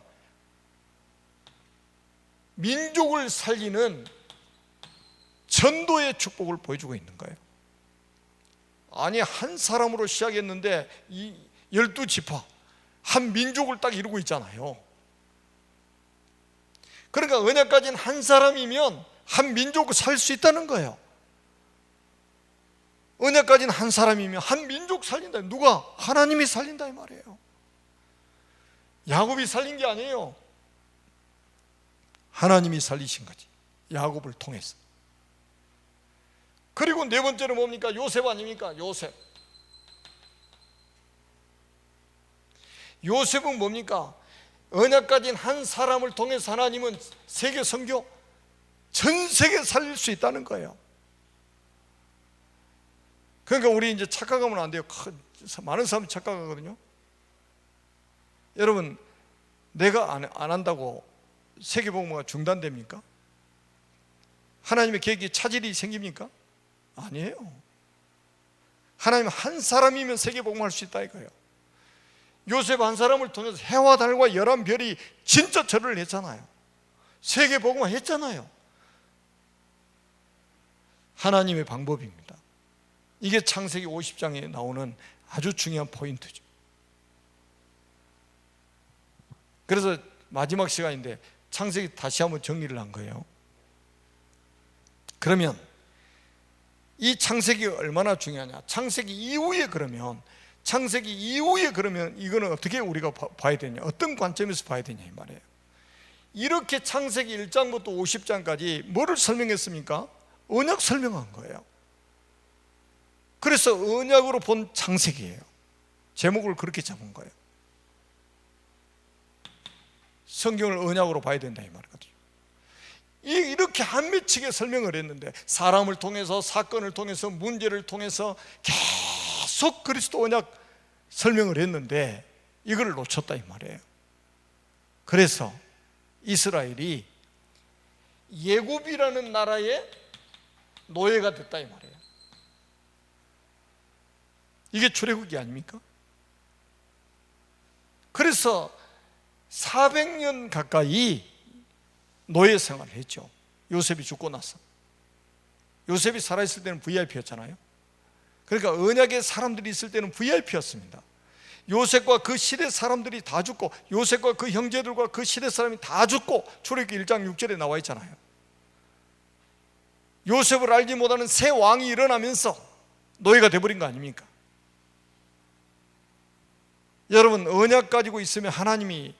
민족을 살리는 전도의 축복을 보여주고 있는 거예요. 아니, 한 사람으로 시작했는데 이 12지파 한 민족을 딱 이루고 있잖아요. 그러니까 언약 가진 한 사람이면 한 민족을 살 수 있다는 거예요. 언약 가진 한 사람이면 한 민족 살린다. 누가? 하나님이 살린다 이 말이에요. 야곱이 살린 게 아니에요. 하나님이 살리신 거지, 야곱을 통해서. 그리고 네 번째는 뭡니까? 요셉 아닙니까? 요셉은 뭡니까? 언약 가진 한 사람을 통해서 하나님은 세계 선교, 전 세계 살릴 수 있다는 거예요. 그러니까 우리 이제 착각하면 안 돼요. 많은 사람이 착각하거든요. 여러분, 내가 안 한다고 세계복음화가 중단됩니까? 하나님의 계획에 차질이 생깁니까? 아니에요. 하나님 한 사람이면 세계복음화할 수 있다 이거예요. 요셉 한 사람을 통해서 해와 달과 11별이 진짜 절을 했잖아요. 세계복음화 했잖아요. 하나님의 방법입니다. 이게 창세기 50장에 나오는 아주 중요한 포인트죠. 그래서 마지막 시간인데 창세기 다시 한번 정리를 한 거예요. 그러면 이 창세기가 얼마나 중요하냐? 창세기 이후에 그러면 이거는 어떻게 우리가 봐야 되냐? 어떤 관점에서 봐야 되냐 이 말이에요. 이렇게 창세기 1장부터 50장까지 뭐를 설명했습니까? 언약 설명한 거예요. 그래서 언약으로 본 창세기예요. 제목을 그렇게 잡은 거예요. 성경을 언약으로 봐야 된다 이 말이거든요. 이렇게 한 맺히게 설명을 했는데 사람을 통해서, 사건을 통해서, 문제를 통해서 계속 그리스도 언약 설명을 했는데 이걸 놓쳤다 이 말이에요. 그래서 이스라엘이 예굽이라는 나라의 노예가 됐다 이 말이에요. 이게 출애굽이 아닙니까? 그래서 400년 가까이 노예 생활을 했죠. 요셉이 죽고 나서. 요셉이 살아있을 때는 VIP였잖아요. 그러니까 언약의 사람들이 있을 때는 VIP였습니다. 요셉과 그 시대 사람들이 다 죽고, 요셉과 그 형제들과 그 시대 사람이 다 죽고, 출애굽기 1장 6절에 나와 있잖아요. 요셉을 알지 못하는 새 왕이 일어나면서 노예가 돼버린 거 아닙니까? 여러분, 언약 가지고 있으면 하나님이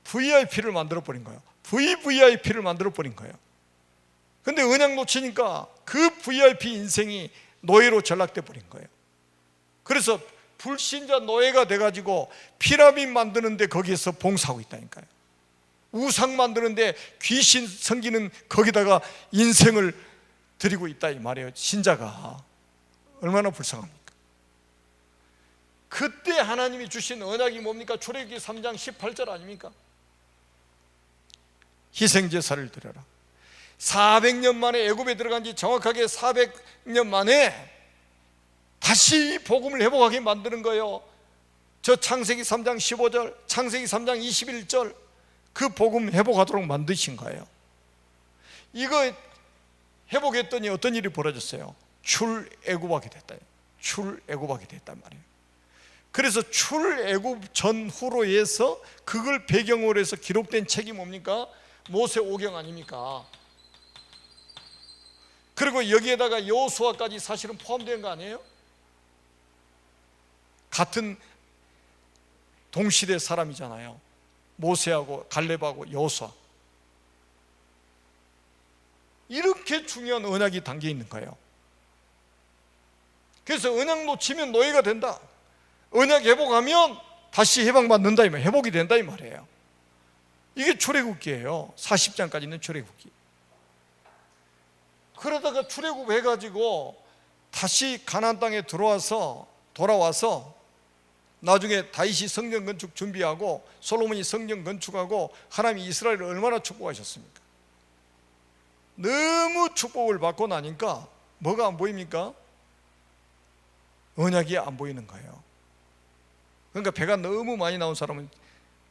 VIP를 만들어버린 거예요. VVIP를 만들어버린 거예요. 근데 언약 놓치니까 그 VIP 인생이 노예로 전락돼 버린 거예요. 그래서 불신자 노예가 돼가지고 피라밋 만드는데 거기에서 봉사하고 있다니까요. 우상 만드는데 귀신 섬기는 거기다가 인생을 드리고 있다 이 말이에요. 신자가 얼마나 불쌍합니까? 그때 하나님이 주신 언약이 뭡니까? 출애굽기 3장 18절 아닙니까? 희생제사를 드려라. 400년 만에 애굽에 들어간 지 정확하게 400년 만에 다시 복음을 회복하게 만드는 거예요. 저 창세기 3장 15절, 창세기 3장 21절 그 복음 회복하도록 만드신 거예요. 이거 회복했더니 어떤 일이 벌어졌어요? 출애굽하게 됐다. 출애굽하게 됐단 말이에요. 그래서 출애굽 전후로 해서 그걸 배경으로 해서 기록된 책이 뭡니까? 모세오경 아닙니까? 그리고 여기에다가 여호수아까지 사실은 포함된 거 아니에요? 같은 동시대 사람이잖아요. 모세하고 갈렙하고 여호수아. 이렇게 중요한 언약이 담겨 있는 거예요. 그래서 언약 놓치면 노예가 된다. 언약 회복하면 다시 해방받는다 이 말, 회복이 된다 이 말이에요. 이게 출애굽기예요. 40장까지 있는 출애굽기. 그러다가 출애굽 해가지고 다시 가나안 땅에 돌아와서 나중에 다윗이 성전 건축 준비하고 솔로몬이 성전 건축하고 하나님이 이스라엘을 얼마나 축복하셨습니까? 너무 축복을 받고 나니까 뭐가 안 보입니까? 언약이 안 보이는 거예요. 그러니까 배가 너무 많이 나온 사람은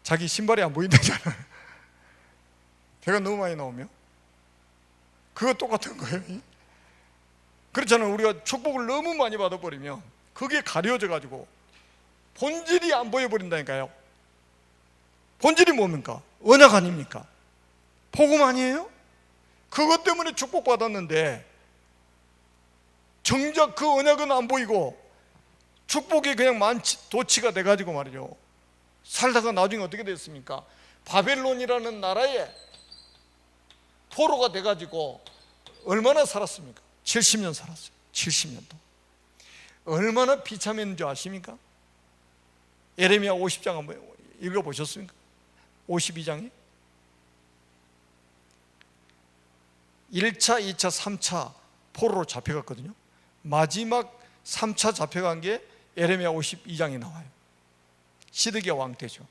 자기 신발이 안 보인다잖아요. 배가 너무 많이 나오면 그거 똑같은 거예요. 그렇잖아요. 우리가 축복을 너무 많이 받아버리면 그게 가려져 가지고 본질이 안 보여버린다니까요. 본질이 뭡니까? 언약 아닙니까? 복음 아니에요? 그것 때문에 축복받았는데 정작 그 언약은 안 보이고 축복이 그냥 도치가 돼가지고 말이죠. 살다가 나중에 어떻게 됐습니까? 바벨론이라는 나라에 포로가 돼가지고 얼마나 살았습니까? 70년 살았어요. 70년 동안. 얼마나 비참했는 줄 아십니까? 예레미야 50장 한번 읽어보셨습니까? 52장에 1차, 2차, 3차 포로로 잡혀갔거든요. 마지막 3차 잡혀간 게 예레미야 52장에 나와요. 시드기야 왕 때죠.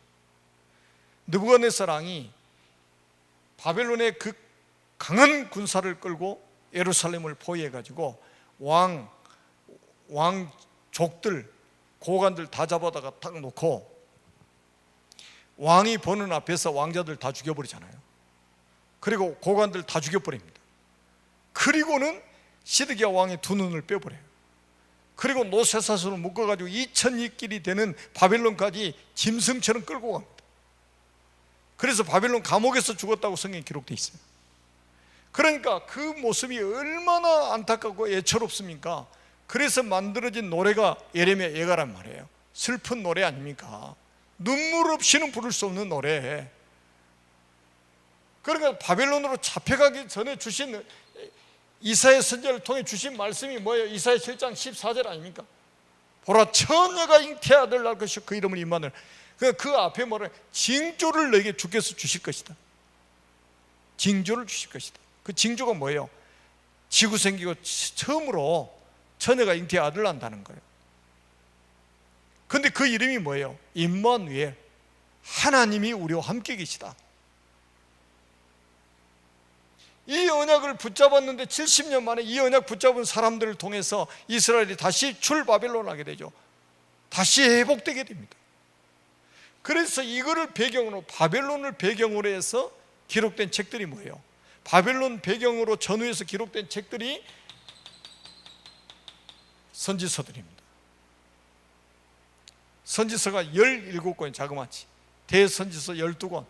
느부갓네살 왕이 바벨론의 그 강한 군사를 끌고 예루살렘을 포위해가지고 왕족들, 고관들 다 잡아다가 딱 놓고 왕이 보는 앞에서 왕자들 다 죽여버리잖아요. 그리고 고관들 다 죽여버립니다. 그리고는 시드기야 왕의 두 눈을 빼버려요. 그리고 노쇠사슬로 묶어가지고 2000리길이 되는 바벨론까지 짐승처럼 끌고 갑니다. 그래서 바벨론 감옥에서 죽었다고 성경에 기록되어 있어요. 그러니까 그 모습이 얼마나 안타깝고 애처롭습니까? 그래서 만들어진 노래가 예레미야 예가란 말이에요. 슬픈 노래 아닙니까? 눈물 없이는 부를 수 없는 노래. 그러니까 바벨론으로 잡혀가기 전에 주신 이사야 선지자를 통해 주신 말씀이 뭐예요? 이사야 7장 14절 아닙니까? 보라, 처녀가 잉태의 아들 낳을 것이요 그 이름을 임마누엘. 그 앞에 뭐래? 징조를 너에게 주께서 주실 것이다. 징조를 주실 것이다. 그 징조가 뭐예요? 지구 생기고 처음으로 처녀가 잉태의 아들 낳는다는 거예요. 근데 그 이름이 뭐예요? 임마누엘, 하나님이 우리와 함께 계시다. 이 언약을 붙잡았는데 70년 만에 이 언약 붙잡은 사람들을 통해서 이스라엘이 다시 출바벨론 하게 되죠. 다시 회복되게 됩니다. 그래서 이거를 배경으로, 바벨론을 배경으로 해서 기록된 책들이 뭐예요? 바벨론 배경으로 전후에서 기록된 책들이 선지서들입니다. 선지서가 17권, 자그마치. 대선지서 12권,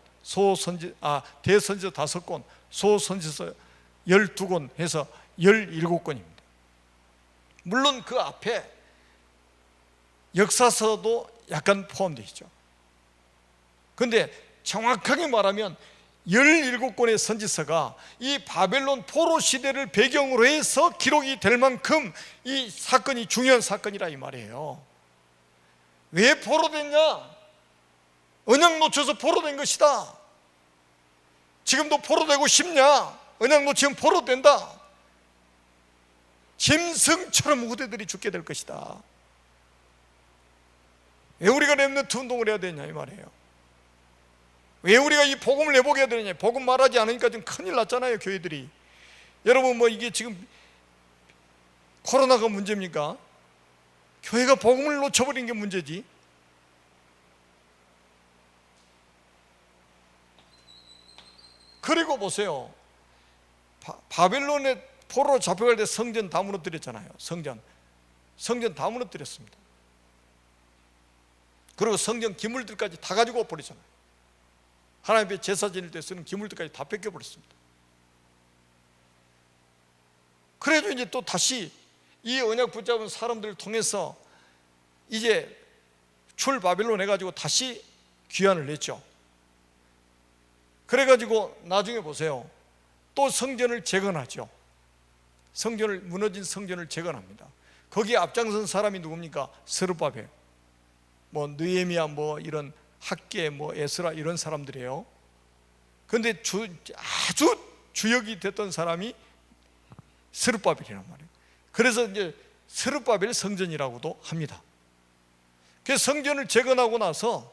대선지서 5권, 소선지서 12권 해서 17권입니다. 물론 그 앞에 역사서도 약간 포함되어 있죠. 그런데 정확하게 말하면 17권의 선지서가 이 바벨론 포로 시대를 배경으로 해서 기록이 될 만큼 이 사건이 중요한 사건이라 이 말이에요. 왜 포로됐냐? 언약 놓쳐서 포로된 것이다. 지금도 포로되고 싶냐? 언약 놓치면 포로된다. 짐승처럼 후대들이 죽게 될 것이다. 왜 우리가 렘넌트 운동을 해야 되냐 이 말이에요. 왜 우리가 이 복음을 내보게 해야 되느냐? 복음 말하지 않으니까 지금 큰일 났잖아요, 교회들이. 여러분, 뭐 이게 지금 코로나가 문제입니까? 교회가 복음을 놓쳐버린 게 문제지. 그리고 보세요. 바벨론에 포로로 잡혀갈 때 성전 다 무너뜨렸잖아요. 성전 다 무너뜨렸습니다. 그리고 성전 기물들까지 다 가지고 버리잖아요. 하나님 앞에 제사 지낼 때 쓰는 기물들까지 다 뺏겨버렸습니다. 그래도 이제 또 다시 이 언약 붙잡은 사람들을 통해서 이제 출바벨론 해가지고 다시 귀환을 했죠. 그래가지고 나중에 보세요. 또 성전을 재건하죠. 무너진 성전을 재건합니다. 거기에 앞장선 사람이 누굽니까? 스룹바벨, 뭐 느헤미야, 뭐 이런 학계, 뭐 에스라 이런 사람들이에요. 그런데 아주 주역이 됐던 사람이 스룹바벨이란 말이에요. 그래서 이제 스룹바벨 성전이라고도 합니다. 그래서 성전을 재건하고 나서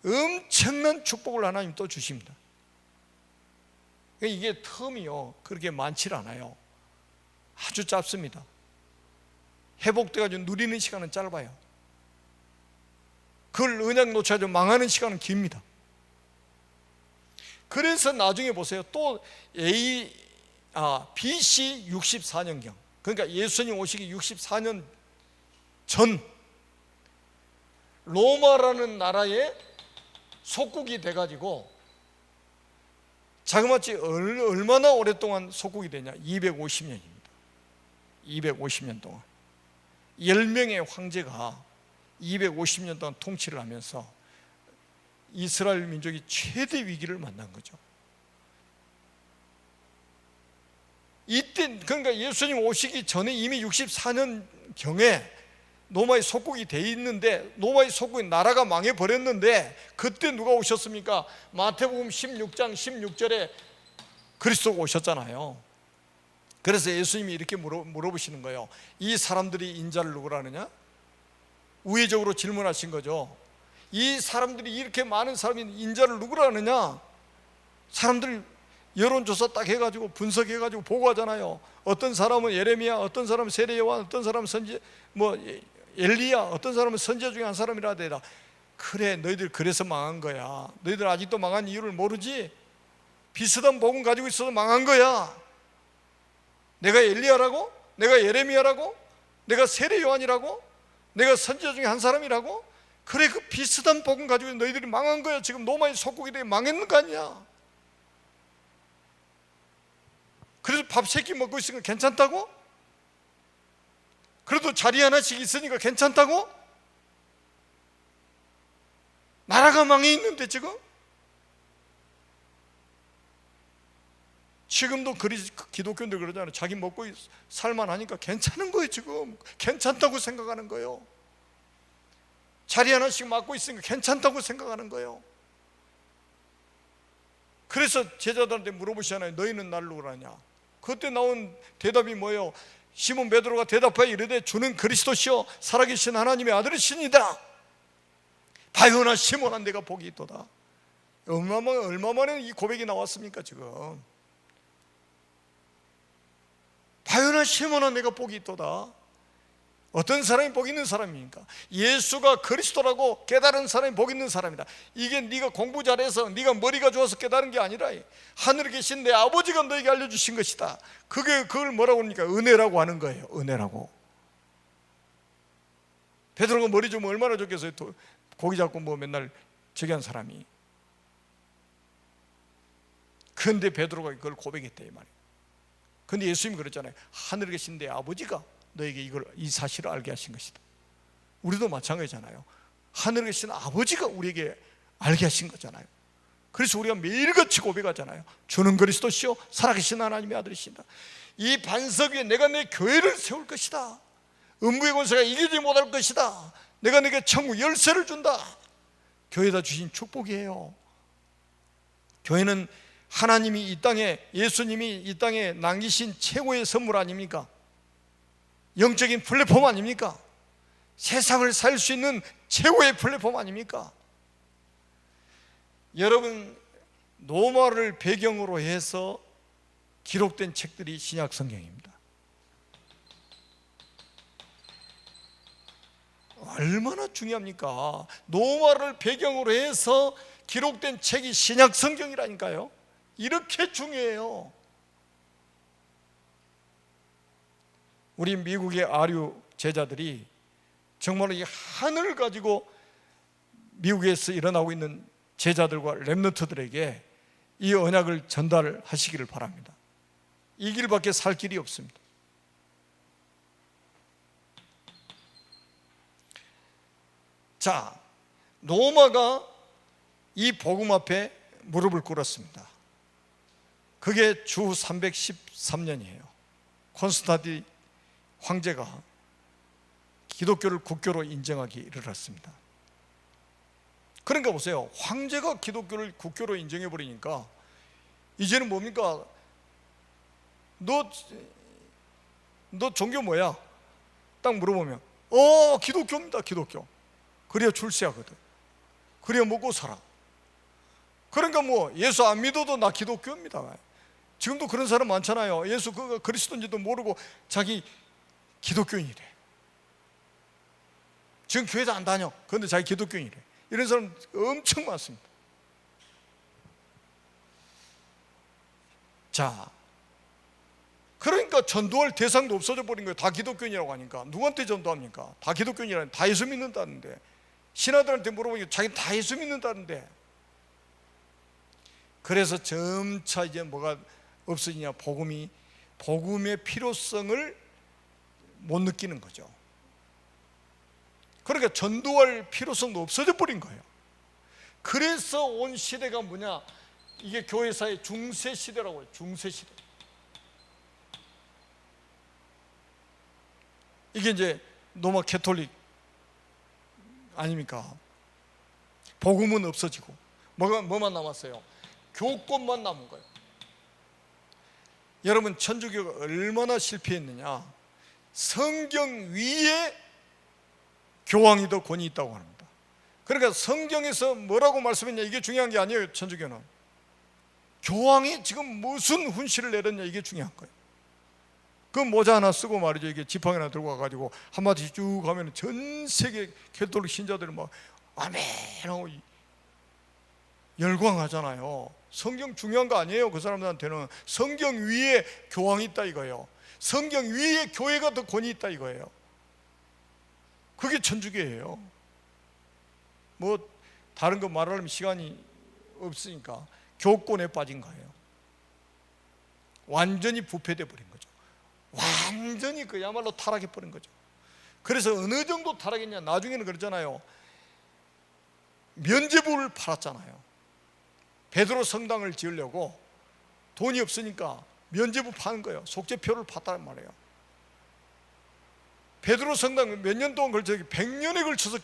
엄청난 축복을 하나님 또 주십니다. 이게 텀이요 그렇게 많지 않아요. 아주 짧습니다. 회복돼가지고 누리는 시간은 짧아요. 그걸 언약 놓쳐가지고 망하는 시간은 깁니다. 그래서 나중에 보세요. 또 BC 64년경, 그러니까 예수님 오시기 64년 전 로마라는 나라의 속국이 돼가지고, 자그마치 얼마나 오랫동안 속국이 되냐? 250년입니다. 250년 동안 10명의 황제가 250년 동안 통치를 하면서 이스라엘 민족이 최대 위기를 만난 거죠. 이때, 그러니까 예수님 오시기 전에 이미 64년경에 로마의 속국이 돼 있는데, 로마의 속국이 나라가 망해버렸는데, 그때 누가 오셨습니까? 마태복음 16장 16절에 그리스도가 오셨잖아요. 그래서 예수님이 이렇게 물어보시는 거예요. 이 사람들이 인자를 누구라 하느냐? 우회적으로 질문하신 거죠. 이 사람들이, 이렇게 많은 사람이 인자를 누구라 하느냐? 사람들 여론조사 딱 해가지고 분석해가지고 보고하잖아요. 어떤 사람은 예레미야, 어떤 사람은 세례요한, 어떤 사람은 엘리야, 어떤 사람은 선지자 중에 한 사람이라 되라. 그래, 너희들 그래서 망한 거야. 너희들 아직도 망한 이유를 모르지? 비슷한 복음 가지고 있어서 망한 거야. 내가 엘리야라고? 내가 예레미야라고? 내가 세례요한이라고? 내가 선지자 중에 한 사람이라고? 그래, 그 비슷한 복음 가지고 너희들이 망한 거야. 지금 로마의 속국이 망했는 거 아니야. 그래서 밥 3끼 먹고 있으니까 괜찮다고? 그래도 자리 하나씩 있으니까 괜찮다고? 나라가 망해 있는데 지금도 기독교인들 그러잖아요. 자기 먹고 살만하니까 괜찮은 거예요. 지금 괜찮다고 생각하는 거예요. 자리 하나씩 맡고 있으니까 괜찮다고 생각하는 거예요. 그래서 제자들한테 물어보시잖아요. 너희는 날 누구라 하냐? 그때 나온 대답이 뭐예요? 시몬 베드로가 대답하여 이르되 주는 그리스도시요 살아계신 하나님의 아들이시니라. 바요나 시몬아 내가 복이 있도다. 얼마 만에 이 고백이 나왔습니까? 지금 바요나 시몬아 내가 복이 있도다. 어떤 사람이 복 있는 사람입니까? 예수가 그리스도라고 깨달은 사람이 복 있는 사람이다. 이게 네가 공부 잘해서 네가 머리가 좋아서 깨달은 게 아니라 하늘에 계신 내 아버지가 너에게 알려주신 것이다. 그걸 뭐라고 합니까? 은혜라고 하는 거예요. 은혜라고. 베드로가 머리 좀 얼마나 좋겠어요. 고기 잡고 뭐 맨날 저기 한 사람이. 그런데 베드로가 그걸 고백했대 이 말이에요. 그런데 예수님이 그랬잖아요. 하늘에 계신 내 아버지가 너에게 이 사실을 알게 하신 것이다. 우리도 마찬가지잖아요. 하늘에 계신 아버지가 우리에게 알게 하신 거잖아요. 그래서 우리가 매일같이 고백하잖아요. 주는 그리스도시요 살아계신 하나님의 아들이신다. 이 반석 위에 내가 내 교회를 세울 것이다. 음부의 권세가 이기지 못할 것이다. 내가 내게 천국 열쇠를 준다. 교회에다 주신 축복이에요. 교회는 하나님이 이 땅에, 예수님이 이 땅에 남기신 최고의 선물 아닙니까? 영적인 플랫폼 아닙니까? 세상을 살 수 있는 최고의 플랫폼 아닙니까? 여러분, 로마를 배경으로 해서 기록된 책들이 신약 성경입니다. 얼마나 중요합니까? 로마를 배경으로 해서 기록된 책이 신약 성경이라니까요. 이렇게 중요해요. 우리 미국의 아류 제자들이 정말로 이 하늘을 가지고 미국에서 일어나고 있는 제자들과 렘넌트들에게 이 언약을 전달하시기를 바랍니다. 이 길밖에 살 길이 없습니다. 자, 로마가 이 복음 앞에 무릎을 꿇었습니다. 그게 주 313년이에요. 콘스탄틴 황제가 기독교를 국교로 인정하기 이르렀습니다. 그러니까 보세요. 황제가 기독교를 국교로 인정해버리니까 이제는 뭡니까? 너 종교 뭐야? 딱 물어보면 기독교입니다. 기독교. 그래야 출세하거든. 그래야 먹고 살아. 그러니까 뭐 예수 안 믿어도 나 기독교입니다. 지금도 그런 사람 많잖아요. 예수 그리스도인지도 모르고 자기 기독교인이래. 지금 교회도 안 다녀. 그런데 자기 기독교인이래. 이런 사람 엄청 많습니다. 자, 그러니까 전도할 대상도 없어져 버린 거예요. 다 기독교인이라고 하니까. 누구한테 전도합니까? 다 기독교인이라는, 다 예수 믿는다는데. 신하들한테 물어보니까 자기 다 예수 믿는다는데. 그래서 점차 이제 뭐가 없어지냐? 복음의 필요성을 못 느끼는 거죠. 그러니까 전도할 필요성도 없어져 버린 거예요. 그래서 온 시대가 뭐냐? 이게 교회사의 중세 시대라고 해요. 중세 시대. 이게 이제 로마 캐톨릭 아닙니까? 복음은 없어지고 뭐만 남았어요? 교권만 남은 거예요. 여러분, 천주교가 얼마나 실패했느냐? 성경 위에 교황이 더 권위 있다고 합니다. 그러니까 성경에서 뭐라고 말씀했냐, 이게 중요한 게 아니에요. 천주교는 교황이 지금 무슨 훈시를 내렸냐, 이게 중요한 거예요. 그 모자 하나 쓰고 말이죠, 이게 지팡이 하나 들고 와가지고 한마디 쭉 하면 전 세계 캐톨릭 신자들은 막 아멘 하고 열광하잖아요. 성경 중요한 거 아니에요. 그 사람들한테는 성경 위에 교황이 있다 이거예요. 성경 위에 교회가 더 권위 있다 이거예요. 그게 천주교예요. 뭐 다른 거 말하려면 시간이 없으니까 교권에 빠진 거예요. 완전히 부패돼 버린 거죠. 완전히 그야말로 타락해 버린 거죠. 그래서 어느 정도 타락했냐, 나중에는 그러잖아요. 면죄부를 팔았잖아요. 베드로 성당을 지으려고 돈이 없으니까 면죄부 파는 거예요. 속죄표를 팠단 말이에요. 베드로 성당 몇 년 동안 걸쳐서 100년에 걸쳐서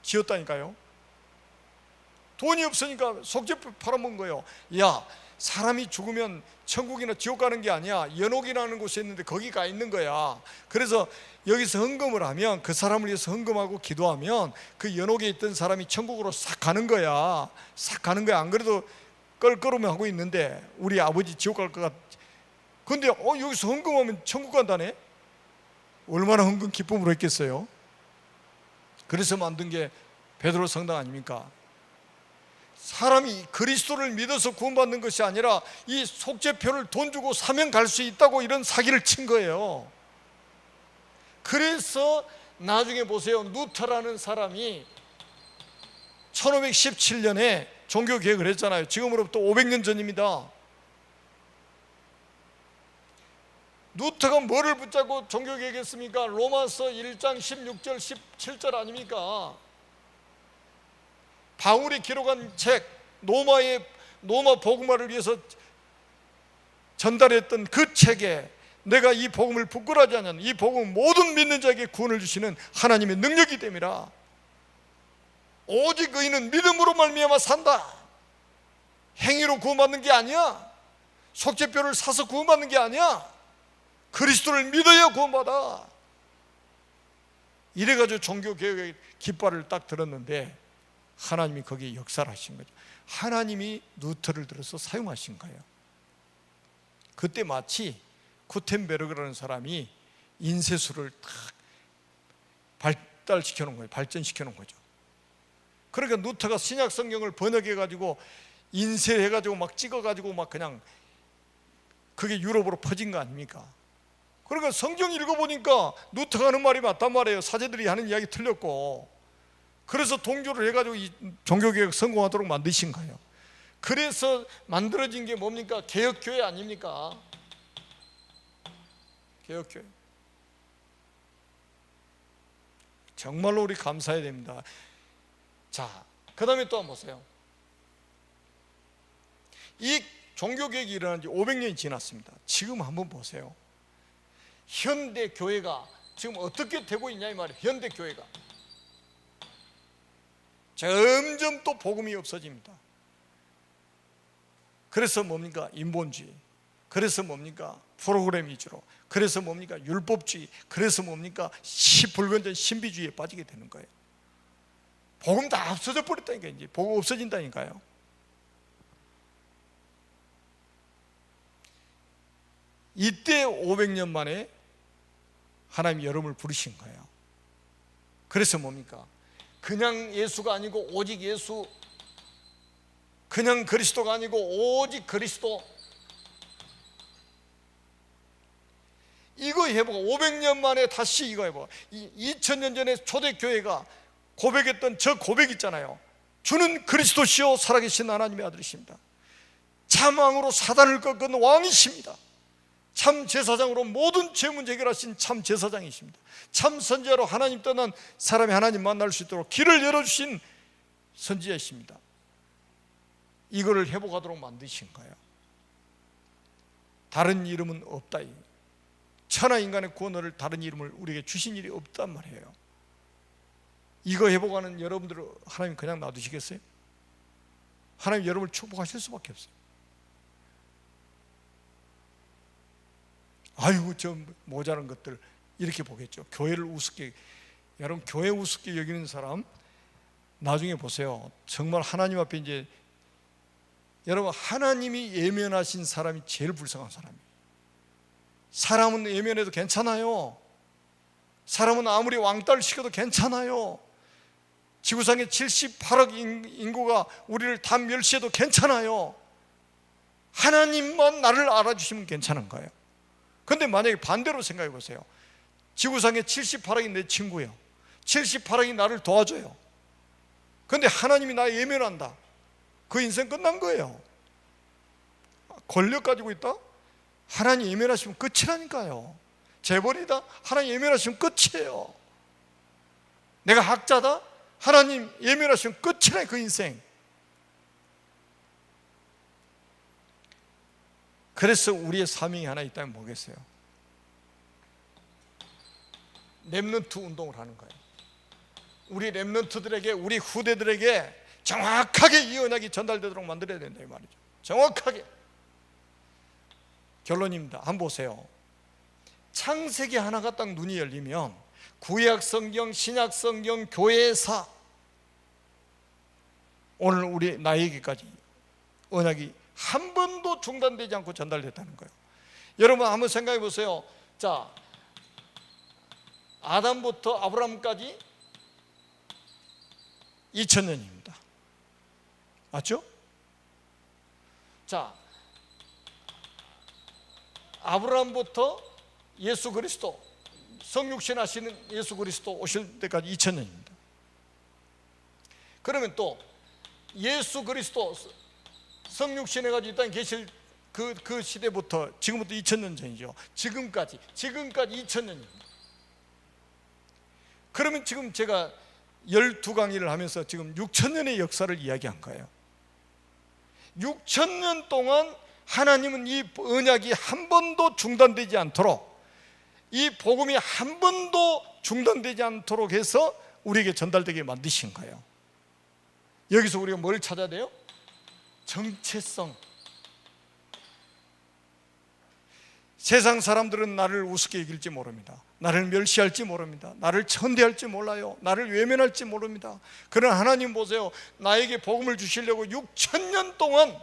지었다니까요. 돈이 없으니까 속죄표 팔아먹은 거예요. 야, 사람이 죽으면 천국이나 지옥 가는 게 아니야. 연옥이라는 곳에 있는데 거기 가 있는 거야. 그래서 여기서 헌금을 하면, 그 사람을 위해서 헌금하고 기도하면 그 연옥에 있던 사람이 천국으로 싹 가는 거야. 싹 가는 거야. 안 그래도 껄끄러움 하고 있는데 우리 아버지 지옥 갈 것 같. 근데 여기서 헌금하면 천국 간다네. 얼마나 헌금 기쁨으로 했겠어요. 그래서 만든 게 베드로 성당 아닙니까? 사람이 그리스도를 믿어서 구원받는 것이 아니라 이 속죄표를 돈 주고 사면 갈 수 있다고 이런 사기를 친 거예요. 그래서 나중에 보세요. 루터라는 사람이 1517년에 종교 개혁을 했잖아요. 지금으로부터 500년 전입니다. 루터가 뭐를 붙잡고 종교 개혁했습니까? 로마서 1장 16절 17절 아닙니까? 바울이 기록한 책, 로마 복음화를 위해서 전달했던 그 책에 내가 이 복음을 부끄러워하지 않는, 이 복음은 모든 믿는 자에게 구원을 주시는 하나님의 능력이 됨이라. 오직 의인은 믿음으로 말미암아 산다. 행위로 구원받는 게 아니야. 속죄표를 사서 구원받는 게 아니야. 그리스도를 믿어야 구원받아. 이래가지고 종교개혁의 깃발을 딱 들었는데 하나님이 거기에 역사를 하신 거죠. 하나님이 루터를 들어서 사용하신 거예요. 그때 마치 구텐베르그라는 사람이 인쇄술을 딱 발달시켜 놓은 거예요. 발전시켜 놓은 거죠. 그러니까 루터가 신약 성경을 번역해 가지고 인쇄해 가지고 막 찍어 가지고 막 그냥 그게 유럽으로 퍼진 거 아닙니까? 그러니까 성경 읽어보니까 루터가 하는 말이 맞단 말이에요. 사제들이 하는 이야기 틀렸고. 그래서 동조를 해가지고 이 종교개혁 성공하도록 만드신 거예요. 그래서 만들어진 게 뭡니까? 개혁교회 아닙니까? 개혁교회. 정말로 우리 감사해야 됩니다. 자, 그 다음에 또 한번 보세요. 이 종교개혁이 일어난 지 500년이 지났습니다. 지금 한번 보세요. 현대 교회가 지금 어떻게 되고 있냐 이 말이에요. 현대 교회가 점점 또 복음이 없어집니다. 그래서 뭡니까? 인본주의. 그래서 뭡니까? 프로그램 위주로. 그래서 뭡니까? 율법주의. 그래서 뭡니까? 시불건전 신비주의에 빠지게 되는 거예요. 복음 다 없어져 버렸다니까. 이제 복음 없어진다니까요. 이때 500년 만에 하나님이 여러분을 부르신 거예요. 그래서 뭡니까? 그냥 예수가 아니고 오직 예수, 그냥 그리스도가 아니고 오직 그리스도. 이거 해보고 500년 만에 다시 이거 해보고 2000년 전에 초대교회가 고백했던 저 고백 있잖아요. 주는 그리스도시요 살아계신 하나님의 아들이십니다. 참 왕으로 사단을 꺾은 왕이십니다. 참 제사장으로 모든 죄 문제 해결하신 참 제사장이십니다. 참 선지자로 하나님 떠난 사람이 하나님 만날 수 있도록 길을 열어주신 선지자이십니다. 이거를 회복하도록 만드신 거예요. 다른 이름은 없다. 천하 인간의 구원을 다른 이름을 우리에게 주신 일이 없단 말이에요. 이거 회복하는 여러분들을 하나님 그냥 놔두시겠어요? 하나님 여러분을 축복하실 수밖에 없어요. 아이고 저 모자란 것들 이렇게 보겠죠. 교회를 우습게, 여러분 교회 우습게 여기는 사람 나중에 보세요. 정말 하나님 앞에 이제 여러분 하나님이 예면하신 사람이 제일 불쌍한 사람이에요. 사람은 예면해도 괜찮아요. 사람은 아무리 왕따를 시켜도 괜찮아요. 지구상에 78억 인구가 우리를 다 멸시해도 괜찮아요. 하나님만 나를 알아주시면 괜찮은 거예요. 그런데 만약에 반대로 생각해 보세요. 지구상에 78억이 내 친구예요. 78억이 나를 도와줘요. 그런데 하나님이 나 예면한다, 그 인생 끝난 거예요. 권력 가지고 있다? 하나님 예면하시면 끝이라니까요. 재벌이다? 하나님 예면하시면 끝이에요. 내가 학자다? 하나님 예면하시면 끝이라니, 그 인생. 그래서 우리의 사명이 하나 있다면 뭐겠어요? 렘넌트 운동을 하는 거예요. 우리 렘넌트들에게, 우리 후대들에게 정확하게 이 언약이 전달되도록 만들어야 된다, 이 말이죠. 정확하게. 결론입니다. 한번 보세요. 창세기 하나가 딱 눈이 열리면 구약 성경, 신약 성경, 교회사, 오늘 우리 나에게까지 언약이 한 번도 중단되지 않고 전달됐다는 거예요. 여러분 한번 생각해 보세요. 자, 아담부터 아브라함까지 2000년입니다. 맞죠? 자, 아브라함부터 예수 그리스도, 성육신 하시는 예수 그리스도 오실 때까지 2000년입니다. 그러면 또 예수 그리스도 성육신 해가지고 이 땅에 계실 그 시대부터 지금부터 2000년 전이죠. 지금까지 2000년입니다. 그러면 지금 제가 12강의를 하면서 지금 6000년의 역사를 이야기한 거예요. 6000년 동안 하나님은 이 언약이 한 번도 중단되지 않도록, 이 복음이 한 번도 중단되지 않도록 해서 우리에게 전달되게 만드신 거예요. 여기서 우리가 뭘 찾아야 돼요? 정체성. 세상 사람들은 나를 우습게 여길지 모릅니다. 나를 멸시할지 모릅니다. 나를 천대할지 몰라요. 나를 외면할지 모릅니다. 그러나 하나님 보세요. 나에게 복음을 주시려고 6000년 동안,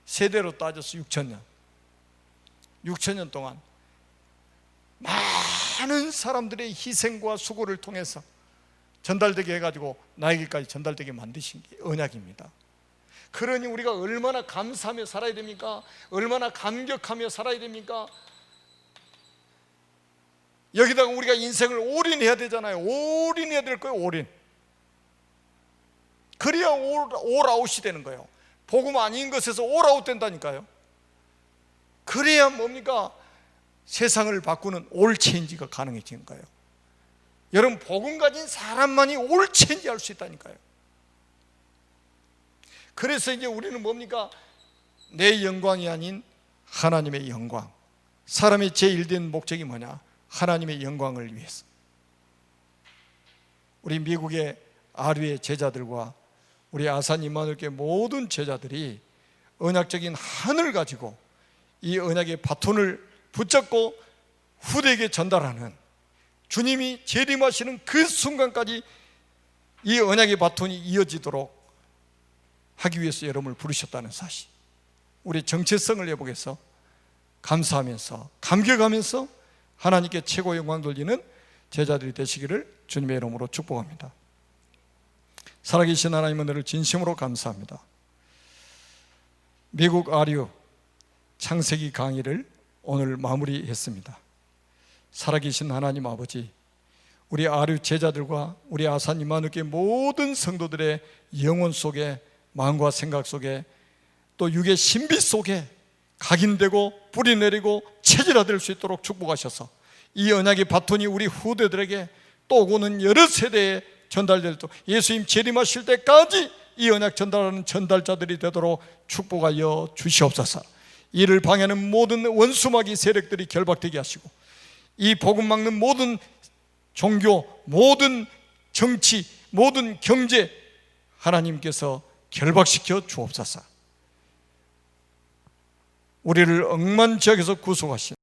세대로 따져서 6000년 동안 많은 사람들의 희생과 수고를 통해서 전달되게 해가지고 나에게까지 전달되게 만드신 게 언약입니다. 그러니 우리가 얼마나 감사하며 살아야 됩니까? 얼마나 감격하며 살아야 됩니까? 여기다가 우리가 인생을 올인해야 되잖아요. 올인해야 될 거예요. 올인. 그래야 올아웃이 되는 거예요. 복음 아닌 것에서 올아웃 된다니까요. 그래야 뭡니까? 세상을 바꾸는 올체인지가 가능해지는 거예요. 여러분, 복음 가진 사람만이 올체인지 할 수 있다니까요. 그래서 이제 우리는 뭡니까? 내 영광이 아닌 하나님의 영광. 사람의 제1된 목적이 뭐냐? 하나님의 영광을 위해서. 우리 미국의 아류의 제자들과 우리 아산 임마누엘교회 모든 제자들이 언약적인 한을 가지고 이 언약의 바톤을 붙잡고 후대에게 전달하는, 주님이 재림하시는 그 순간까지 이 언약의 바톤이 이어지도록 하기 위해서 여러분을 부르셨다는 사실, 우리의 정체성을 회복해서 감사하면서 감격하면서 하나님께 최고 영광 돌리는 제자들이 되시기를 주님의 이름으로 축복합니다. 살아계신 하나님 은혜를 진심으로 감사합니다. 미국 아류 창세기 강의를 오늘 마무리했습니다. 살아계신 하나님 아버지, 우리 아류 제자들과 우리 아산 임마누엘교회 모든 성도들의 영혼 속에, 마음과 생각 속에, 또 육의 신비 속에 각인되고 뿌리내리고 체질화될 수 있도록 축복하셔서 이 언약의 바톤이 우리 후대들에게 또 오는 여러 세대에 전달될 때, 예수님 재림하실 때까지 이 언약 전달하는 전달자들이 되도록 축복하여 주시옵소서. 이를 방해하는 모든 원수마귀 세력들이 결박되게 하시고, 이 복음 막는 모든 종교, 모든 정치, 모든 경제 하나님께서 결박시켜 주옵소서. 우리를 억만지역에서 구속하신